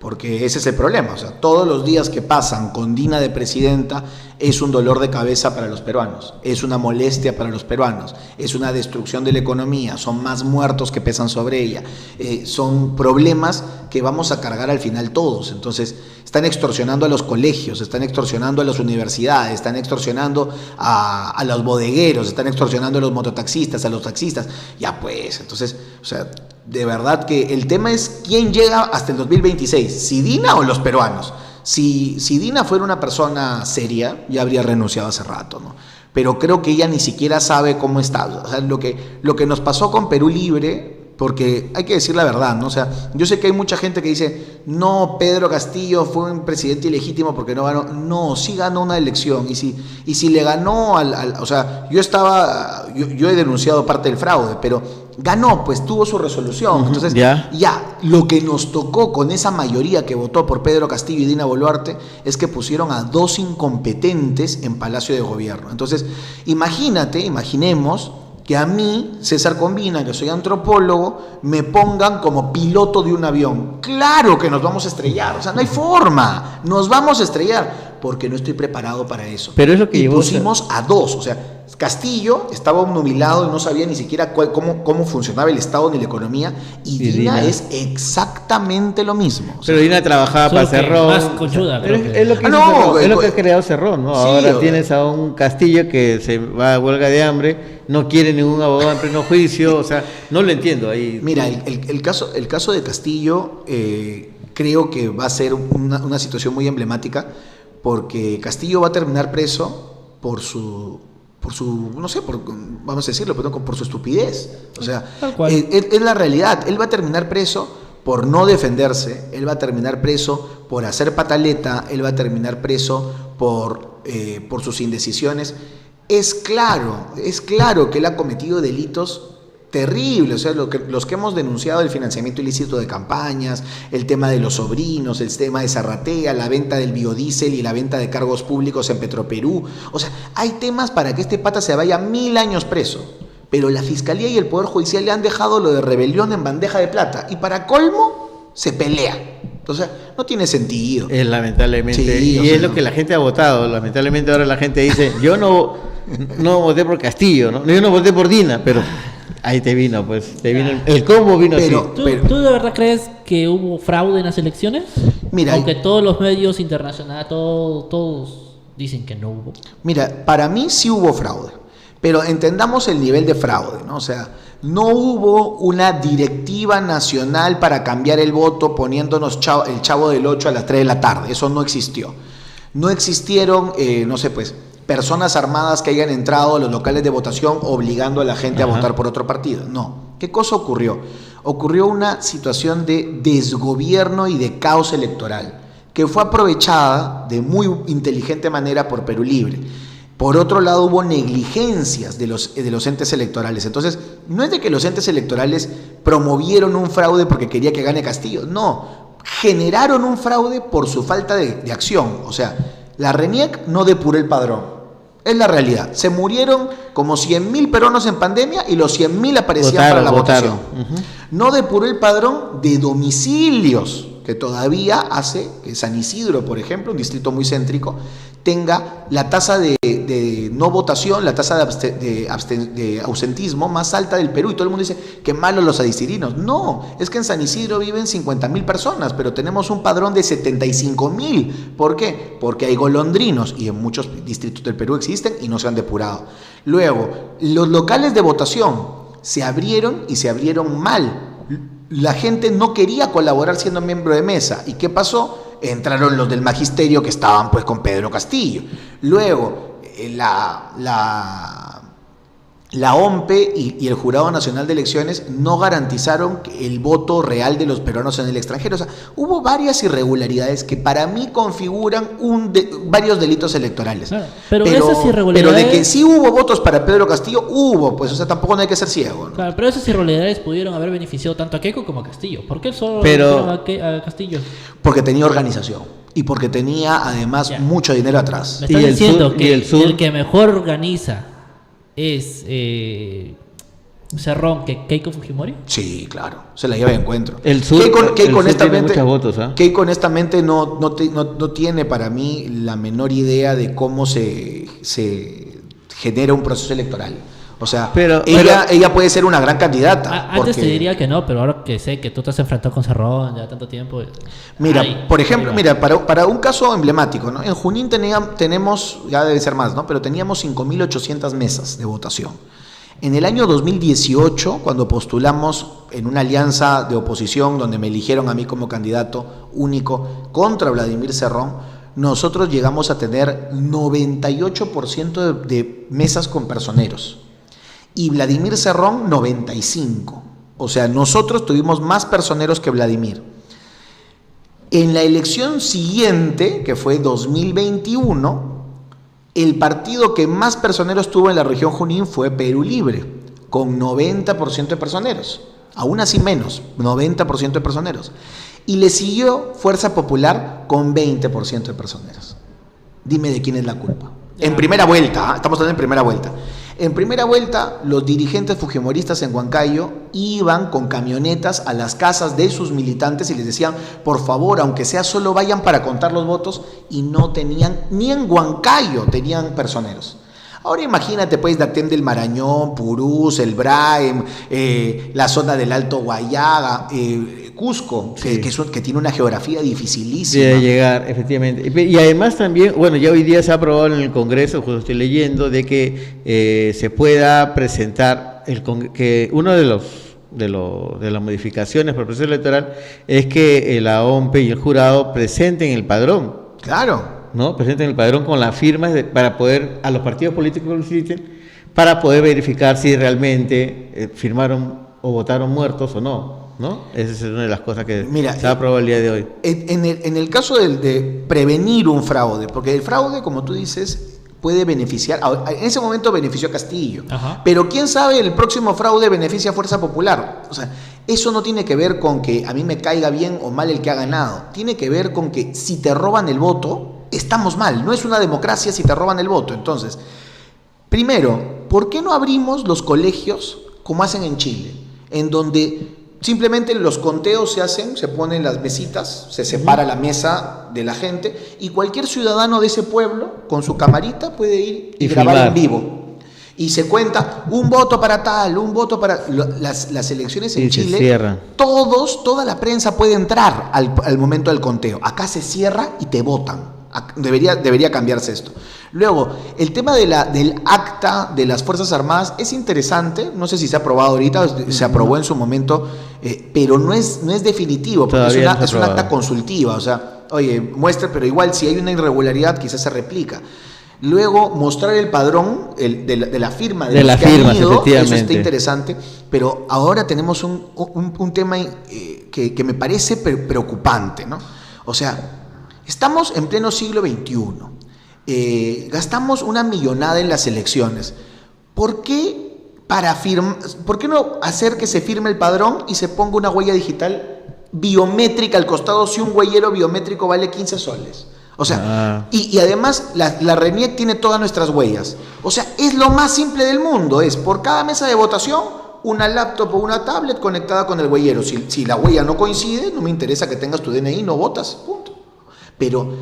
Porque ese es el problema, o sea, todos los días que pasan con Dina de presidenta es un dolor de cabeza para los peruanos, es una molestia para los peruanos, es una destrucción de la economía, son más muertos que pesan sobre ella, son problemas que vamos a cargar al final todos. Entonces están extorsionando a los colegios, están extorsionando a las universidades, están extorsionando a los bodegueros, están extorsionando a los mototaxistas, a los taxistas, ya pues, entonces, o sea, de verdad que el tema es quién llega hasta el 2026, si Dina o los peruanos. Si Dina fuera una persona seria, ya habría renunciado hace rato, ¿no? Pero creo que ella ni siquiera sabe cómo está. O sea, lo que nos pasó con Perú Libre, porque hay que decir la verdad, ¿no? O sea, yo sé que hay mucha gente que dice, no, Pedro Castillo fue un presidente ilegítimo porque no ganó. No, sí ganó una elección. Y si le ganó o sea, yo he denunciado parte del fraude, pero ganó, pues tuvo su resolución. Entonces, ya, lo que nos tocó con esa mayoría que votó por Pedro Castillo y Dina Boluarte es que pusieron a dos incompetentes en Palacio de Gobierno. Entonces, imaginemos que a mí, César Combina, que soy antropólogo, me pongan como piloto de un avión. Claro que nos vamos a estrellar, o sea, no hay forma, nos vamos a estrellar, porque no estoy preparado para eso. Pero es lo que y pusimos a dos, o sea, Castillo estaba obnubilado y no sabía ni siquiera cómo funcionaba el Estado ni la economía, y Dina es exactamente lo mismo. Pero Dina trabajaba para Cerrón. Más conchuda, es lo que es lo que ha creado Cerrón, ¿no? Sí, ahora tienes a un Castillo que se va a huelga de hambre, no quiere ningún abogado en pleno juicio, o sea, no lo entiendo ahí. Mira, el caso de Castillo creo que va a ser una situación muy emblemática, porque Castillo va a terminar preso por su no sé, vamos a decirlo, pero por su estupidez. O sea, es la realidad. Él va a terminar preso por no defenderse, él va a terminar preso por hacer pataleta, él va a terminar preso por sus indecisiones. Es claro que él ha cometido delitos terribles, o sea, los que hemos denunciado el financiamiento ilícito de campañas, el tema de los sobrinos, el tema de Zarratea, la venta del biodiesel y la venta de cargos públicos en Petroperú. O sea, hay temas para que este pata se vaya 1000 años preso, pero la Fiscalía y el Poder Judicial le han dejado lo de rebelión en bandeja de plata, y para colmo, se pelea. Entonces, no tiene sentido. Lamentablemente. Sí, y es lo que la gente ha votado. Lamentablemente ahora la gente dice, yo no voté por Castillo, ¿no? Yo no voté por Dina, pero ahí te vino, pues. Te vino el combo vino así. ¿Tú de verdad crees que hubo fraude en las elecciones? Mira, aunque todos los medios internacionales, todos dicen que no hubo. Mira, para mí sí hubo fraude, pero entendamos el nivel de fraude, ¿no? O sea, no hubo una directiva nacional para cambiar el voto poniéndonos el Chavo del 8 a las 3 de la tarde. Eso no existió. No existieron, no sé, pues, personas armadas que hayan entrado a los locales de votación obligando a la gente a votar por otro partido. No. ¿Qué cosa ocurrió? Ocurrió una situación de desgobierno y de caos electoral que fue aprovechada de muy inteligente manera por Perú Libre. Por otro lado, hubo negligencias de los entes electorales. Entonces, no es de que los entes electorales promovieron un fraude porque quería que gane Castillo. No, generaron un fraude por su falta de acción. O sea, la RENIEC no depuró el padrón. Es la realidad. Se murieron como 100.000 peruanos en pandemia y los 100.000 aparecían para la votación. No depuró el padrón de domicilios, que todavía hace que San Isidro, por ejemplo, un distrito muy céntrico, tenga la tasa de no votación, la tasa de ausentismo más alta del Perú. Y todo el mundo dice, qué malos los sanisidinos. No, es que en San Isidro viven 50.000 personas, pero tenemos un padrón de 75.000. ¿Por qué? Porque hay golondrinos y en muchos distritos del Perú existen y no se han depurado. Luego, los locales de votación se abrieron y se abrieron mal. La gente no quería colaborar siendo miembro de mesa. ¿Y qué pasó? Entraron los del magisterio que estaban pues con Pedro Castillo. Luego, la OMPE y el Jurado Nacional de Elecciones no garantizaron el voto real de los peruanos en el extranjero. O sea, hubo varias irregularidades que para mí configuran varios delitos electorales. Claro, pero esas irregularidades... Pero de que sí hubo votos para Pedro Castillo, hubo, pues, o sea, tampoco no hay que ser ciego, ¿no? Claro, pero esas irregularidades pudieron haber beneficiado tanto a Keiko como a Castillo. ¿Por qué solo a Castillo? Porque tenía organización y porque tenía además mucho dinero atrás. Me estás diciendo que el que mejor organiza es Cerrón que Keiko Fujimori. Sí, claro, se la lleva de encuentro. Keiko honestamente tiene muchos votos, Keiko honestamente no tiene para mí la menor idea de cómo se genera un proceso electoral. O sea, ella puede ser una gran candidata. Antes te diría que no, pero ahora que sé que tú te has enfrentado con Cerrón ya tanto tiempo. Mira, por ejemplo, para un caso emblemático, ¿no? En Junín tenemos, ya debe ser más, ¿no? Pero teníamos 5.800 mesas de votación. En el año 2018, cuando postulamos en una alianza de oposición donde me eligieron a mí como candidato único contra Vladimir Cerrón, nosotros llegamos a tener 98% de mesas con personeros. Y Vladimir Cerrón 95. O sea, nosotros tuvimos más personeros que Vladimir. En la elección siguiente, que fue 2021, el partido que más personeros tuvo en la región Junín fue Perú Libre, con 90% de personeros. Aún así menos, 90% de personeros. Y le siguió Fuerza Popular con 20% de personeros. Dime de quién es la culpa. En primera vuelta, estamos hablando en primera vuelta. En primera vuelta, los dirigentes fujimoristas en Huancayo iban con camionetas a las casas de sus militantes y les decían, por favor, aunque sea solo vayan para contar los votos, y no tenían, ni en Huancayo tenían personeros. Ahora imagínate pues Datem del Marañón, Purús, El Braem, la zona del Alto Guayaga, Cusco, sí, que tiene una geografía dificilísima. De llegar, efectivamente. Y además también, bueno, ya hoy día se ha aprobado en el Congreso, justo estoy leyendo, de que se pueda presentar, que uno de las modificaciones para el proceso electoral es que la OMPE y el jurado presenten el padrón. Claro. ¿No? Presenten el padrón con las firmas para poder, a los partidos políticos que lo soliciten, para poder verificar si realmente firmaron o votaron muertos o no, ¿no? Esa es una de las cosas que se ha aprobado el día de hoy. En el caso de prevenir un fraude, porque el fraude, como tú dices, puede beneficiar, en ese momento benefició a Castillo, pero quién sabe, el próximo fraude beneficia a Fuerza Popular. O sea, eso no tiene que ver con que a mí me caiga bien o mal el que ha ganado, tiene que ver con que si te roban el voto, estamos mal, no es una democracia si te roban el voto. Entonces, primero, ¿por qué no abrimos los colegios como hacen en Chile? En donde Simplemente los conteos se hacen, se ponen las mesitas, se separa la mesa de la gente y cualquier ciudadano de ese pueblo con su camarita puede ir y grabar filmar en vivo. Y se cuenta un voto para tal, un voto para... Las elecciones en Chile, toda la prensa puede entrar al momento del conteo. Acá se cierra y te votan. Debería cambiarse esto. Luego, el tema del acta de las Fuerzas Armadas es interesante. No sé si se ha aprobado ahorita, se aprobó en su momento, pero no es definitivo, porque es un acta consultiva. O sea, oye, muestra, pero igual si hay una irregularidad quizás se replica. Luego, mostrar el padrón de la firma de los que han ido, eso está interesante. Pero ahora tenemos un tema que me parece preocupante, ¿no? O sea, estamos en pleno siglo XXI. Gastamos una millonada en las elecciones. ¿Por qué no hacer que se firme el padrón y se ponga una huella digital biométrica al costado si un huellero biométrico vale 15 soles? O sea, y además la RENIEC tiene todas nuestras huellas. O sea, es lo más simple del mundo. Es por cada mesa de votación una laptop o una tablet conectada con el huellero. Si la huella no coincide, no me interesa que tengas tu DNI, no votas. Punto. Pero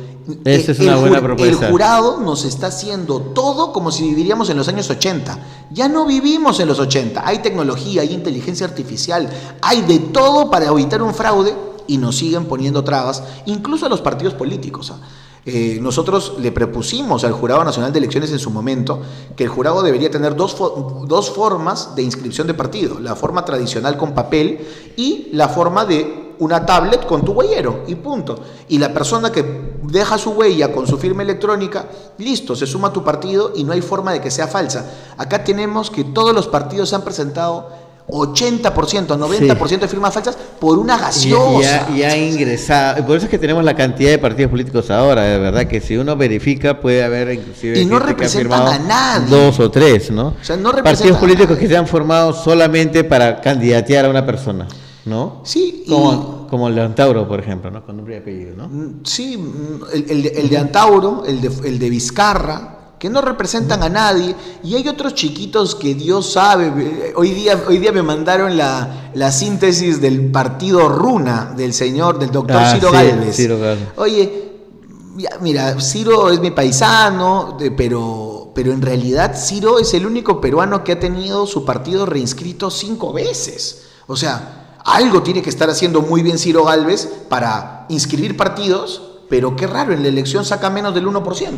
esa es una buena propuesta. El jurado nos está haciendo todo como si viviríamos en los años 80. Ya no vivimos en los 80. Hay tecnología, hay inteligencia artificial, hay de todo para evitar un fraude y nos siguen poniendo trabas, incluso a los partidos políticos. Nosotros le propusimos al Jurado Nacional de Elecciones en su momento que el jurado debería tener dos formas de inscripción de partido: la forma tradicional con papel y la forma de una tablet con tu huellero, y punto. Y la persona que deja su huella con su firma electrónica, listo, se suma a tu partido y no hay forma de que sea falsa. Acá tenemos que todos los partidos han presentado 80%, 90% de firmas falsas por una gaseosa. Y ha ingresado. Por eso es que tenemos la cantidad de partidos políticos ahora, de verdad, que si uno verifica puede haber inclusive y no representan a nadie. 2 o 3, ¿no? O sea, no partidos políticos que se han formado solamente para candidatear a una persona, ¿no? Sí. Como el de Antauro, por ejemplo, ¿no? Con nombre y apellido, ¿no? Sí, el de Antauro, el de Vizcarra, que no representan a nadie, y hay otros chiquitos que Dios sabe. Hoy día me mandaron la síntesis del partido Runa del doctor Ciro Gálvez. Ciro Gálvez. Oye, mira, Ciro es mi paisano, pero en realidad Ciro es el único peruano que ha tenido su partido reinscrito 5 veces. O sea, algo tiene que estar haciendo muy bien Ciro Gálvez para inscribir partidos, pero qué raro, en la elección saca menos del 1%.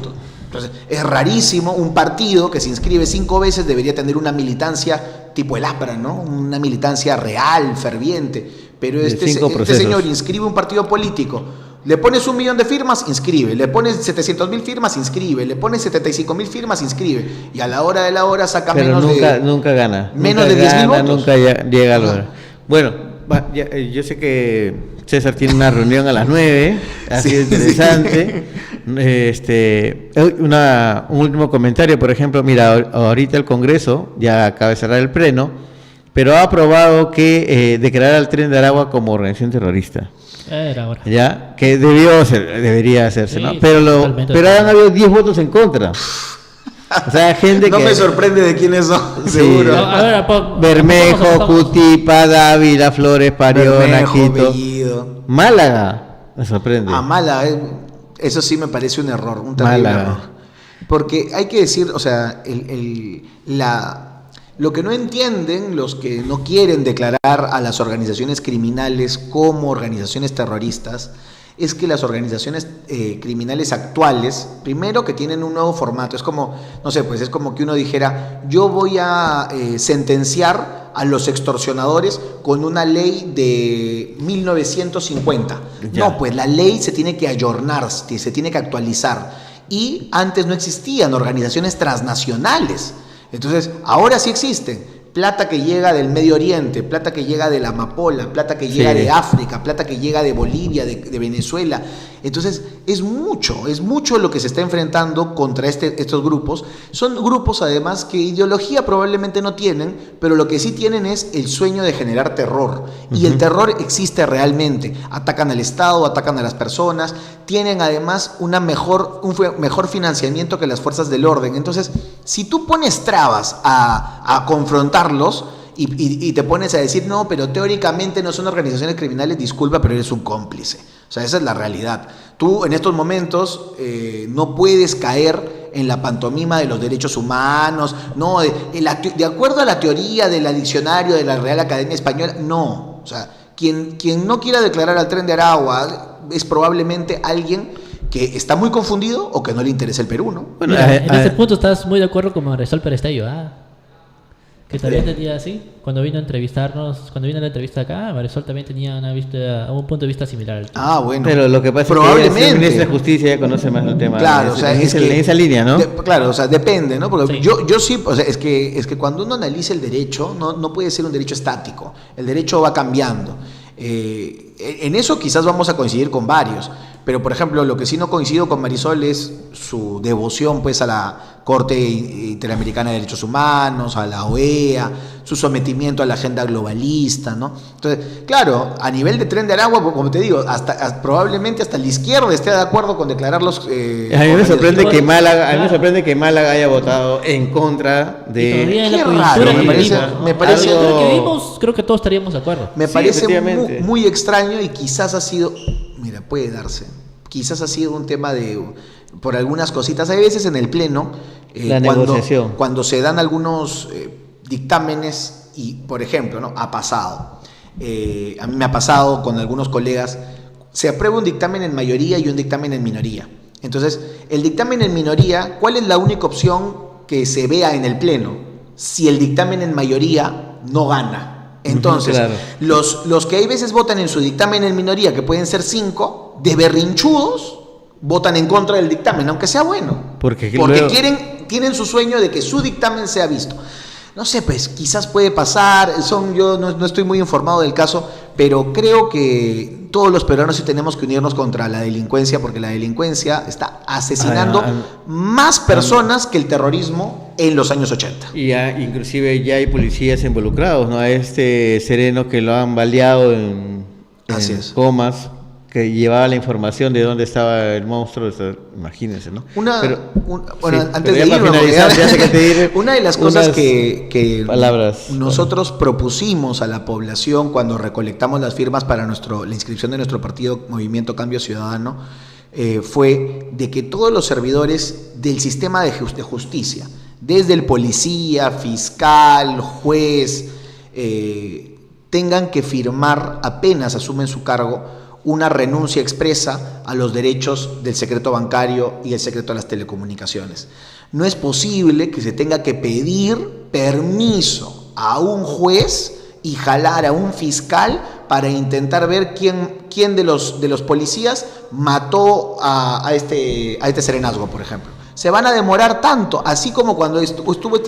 Entonces, es rarísimo. Un partido que se inscribe 5 veces debería tener una militancia tipo el APRA, ¿no? Una militancia real, ferviente. Pero este señor inscribe un partido político, le pones 1 millón de firmas, inscribe, le pones 700,000 firmas, inscribe, le pones 75,000 firmas, inscribe, y a la hora de la hora saca pero menos nunca gana. Menos de 10,000 votos. Nunca llega a lograr. Bueno, yo sé que César tiene una reunión a las 9, ha sido interesante. Un último comentario, por ejemplo, mira, ahorita el Congreso ya acaba de cerrar el pleno, pero ha aprobado que declarar al Tren de Aragua como organización terrorista. Era ahora. Ya, que debería hacerse, sí, ¿no? Pero han habido 10 votos en contra. O sea, gente no que... me sorprende de quiénes son, sí, seguro. Bermejo, Cutipa, Dávila, Flores, Pariona, Quito. Bellido. Málaga, me sorprende. Málaga, eso sí me parece un error, un terrible error. Porque hay que decir, o sea, lo que no entienden los que no quieren declarar a las organizaciones criminales como organizaciones terroristas es que las organizaciones criminales actuales, primero que tienen un nuevo formato, es como, no sé, pues es como que uno dijera, yo voy a sentenciar a los extorsionadores con una ley de 1950. Ya. No, pues la ley se tiene que ayornar, se tiene que actualizar. Y antes no existían organizaciones transnacionales. Entonces, ahora sí existen. Plata que llega del Medio Oriente, plata que llega de la amapola, plata que llega de África, plata que llega de Bolivia, de Venezuela. Entonces, es mucho lo que se está enfrentando contra estos grupos. Son grupos, además, que ideología probablemente no tienen, pero lo que sí tienen es el sueño de generar terror. Y el terror existe realmente. Atacan al Estado, atacan a las personas, tienen además un mejor financiamiento que las fuerzas del orden. Entonces, si tú pones trabas a confrontarlos y te pones a decir, no, pero teóricamente no son organizaciones criminales, disculpa, pero eres un cómplice. O sea, esa es la realidad. Tú en estos momentos no puedes caer en la pantomima de los derechos humanos, no, de acuerdo a la teoría del diccionario de la Real Academia Española, no. O sea, quien no quiera declarar al Tren de Aragua es probablemente alguien que está muy confundido o que no le interesa el Perú, ¿no? Bueno, en este punto estás muy de acuerdo con Marisol Perestello, que también tenía así, cuando vino a entrevistarnos, cuando vino a la entrevista acá, Marisol también tenía un punto de vista similar al tuyo. Bueno. Pero lo que pasa probablemente, es que el ministro de Justicia ya conoce más el tema. Claro, o sea, es en esa línea, ¿no? Claro, o sea, depende, ¿no? Porque sí. yo sí, o sea, es que cuando uno analiza el derecho, no puede ser un derecho estático. El derecho va cambiando. En eso quizás vamos a coincidir con varios, pero por ejemplo lo que sí no coincido con Marisol es su devoción pues a la Corte Interamericana de Derechos Humanos, a la OEA, su sometimiento a la agenda globalista, ¿no? Entonces, claro, a nivel de Tren de Aragua, como te digo, probablemente hasta la izquierda esté de acuerdo con declararlos. A mí me sorprende que Málaga haya votado en contra de. Todavía en la Qué coyuntura raro, me parece algo que vimos, creo que todos estaríamos de acuerdo. Me Sí, parece efectivamente. muy extraño y quizás ha sido, mira, puede darse, quizás ha sido un tema por algunas cositas. Hay veces en el Pleno, La negociación. cuando se dan algunos dictámenes y, por ejemplo, ¿no? Ha pasado, a mí me ha pasado con algunos colegas, se aprueba un dictamen en mayoría y un dictamen en minoría. Entonces, el dictamen en minoría, ¿cuál es la única opción que se vea en el Pleno? Si el dictamen en mayoría no gana. Entonces, claro. los que hay veces votan en su dictamen en minoría, que pueden ser 5, de berrinchudos, votan en contra del dictamen, aunque sea bueno. Porque luego tienen su sueño de que su dictamen sea visto. No sé, pues quizás puede pasar, yo no estoy muy informado del caso, pero creo que todos los peruanos sí tenemos que unirnos contra la delincuencia, porque la delincuencia está asesinando más personas que el terrorismo en los años 80. Y inclusive ya hay policías involucrados, ¿no? A sereno que lo han baleado en Así es. Comas, que llevaba la información de dónde estaba el monstruo, imagínense, ¿no? Antes de irme, una de las cosas que nosotros propusimos a la población cuando recolectamos las firmas para la inscripción de nuestro partido Movimiento Cambio Ciudadano fue de que todos los servidores del sistema de justicia, desde el policía, fiscal, juez, tengan que firmar apenas asumen su cargo una renuncia expresa a los derechos del secreto bancario y el secreto de las telecomunicaciones. No es posible que se tenga que pedir permiso a un juez y jalar a un fiscal para intentar ver quién de los policías mató a este serenazgo, por ejemplo. Se van a demorar tanto, así como cuando estuvo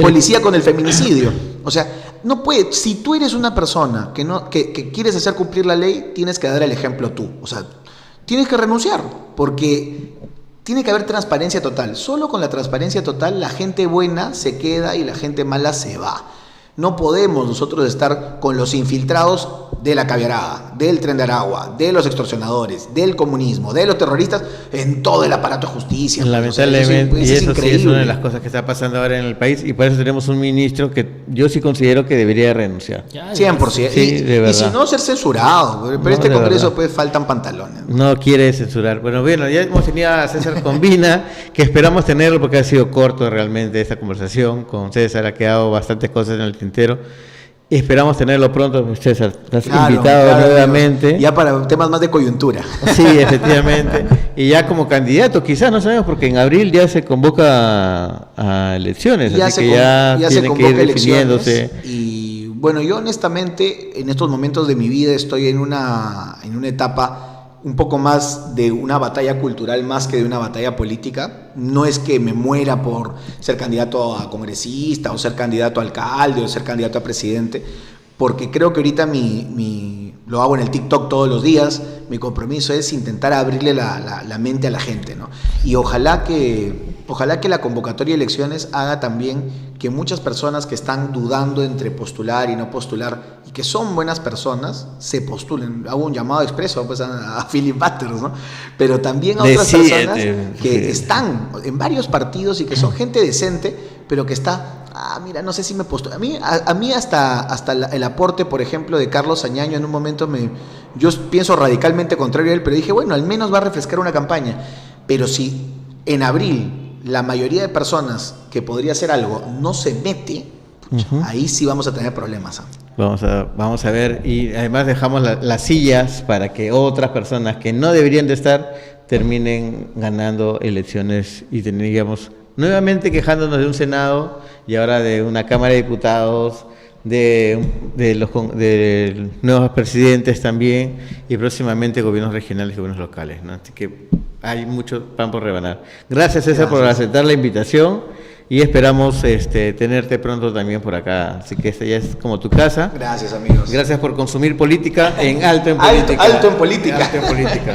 policía con el feminicidio. O sea, no puede. Si tú eres una persona que quieres hacer cumplir la ley, tienes que dar el ejemplo tú. O sea, tienes que renunciar, porque tiene que haber transparencia total. Solo con la transparencia total la gente buena se queda y la gente mala se va. No podemos nosotros estar con los infiltrados de la caviarada, del Tren de Aragua, de los extorsionadores, del comunismo, de los terroristas, en todo el aparato de justicia. Lamentablemente, pues, eso sí es una de las cosas que está pasando ahora en el país, y por eso tenemos un ministro que yo sí considero que debería renunciar. 100%. Sí, de verdad. Y si no, ser censurado. Pero este Congreso pues faltan pantalones. No quiere censurar. Bueno, ya hemos tenido a César Combina, que esperamos tenerlo porque ha sido corto realmente esta conversación. Con César ha quedado bastantes cosas en el tintero. Y esperamos tenerlo pronto, César. Estás invitado nuevamente. Ya para temas más de coyuntura. Sí, efectivamente. Y ya como candidato, quizás, no sabemos, porque en abril ya se convoca a elecciones. Así que ya tiene que ir definiéndose. Y bueno, yo honestamente, en estos momentos de mi vida estoy en una etapa un poco más de una batalla cultural más que de una batalla política. No es que me muera por ser candidato a congresista o ser candidato a alcalde o ser candidato a presidente, porque creo que ahorita lo hago en el TikTok todos los días. Mi compromiso es intentar abrirle la mente a la gente, ¿no? Y ojalá que la convocatoria de elecciones haga también que muchas personas que están dudando entre postular y no postular, y que son buenas personas, se postulen. Hago un llamado expreso pues, a Philip Butters, ¿no? Pero también a otras personas que están en varios partidos y que son gente decente, pero que está mira, no sé si me postuló. A mí hasta el aporte, por ejemplo, de Carlos Añaño en un momento yo pienso radicalmente contrario a él, pero dije, bueno, al menos va a refrescar una campaña. Pero si en abril la mayoría de personas que podría hacer algo no se mete, ahí sí vamos a tener problemas. Vamos a ver, y además dejamos las sillas para que otras personas que no deberían de estar terminen ganando elecciones y tendríamos nuevamente quejándonos de un Senado y ahora de una Cámara de Diputados, de nuevos presidentes también y próximamente gobiernos regionales y gobiernos locales, ¿no? Así que hay mucho pan por rebanar. Gracias, César, por aceptar la invitación y esperamos tenerte pronto también por acá. Así que esta ya es como tu casa. Gracias, amigos. Gracias por consumir política en Alto en Política. Alto en Política. Alto en Política.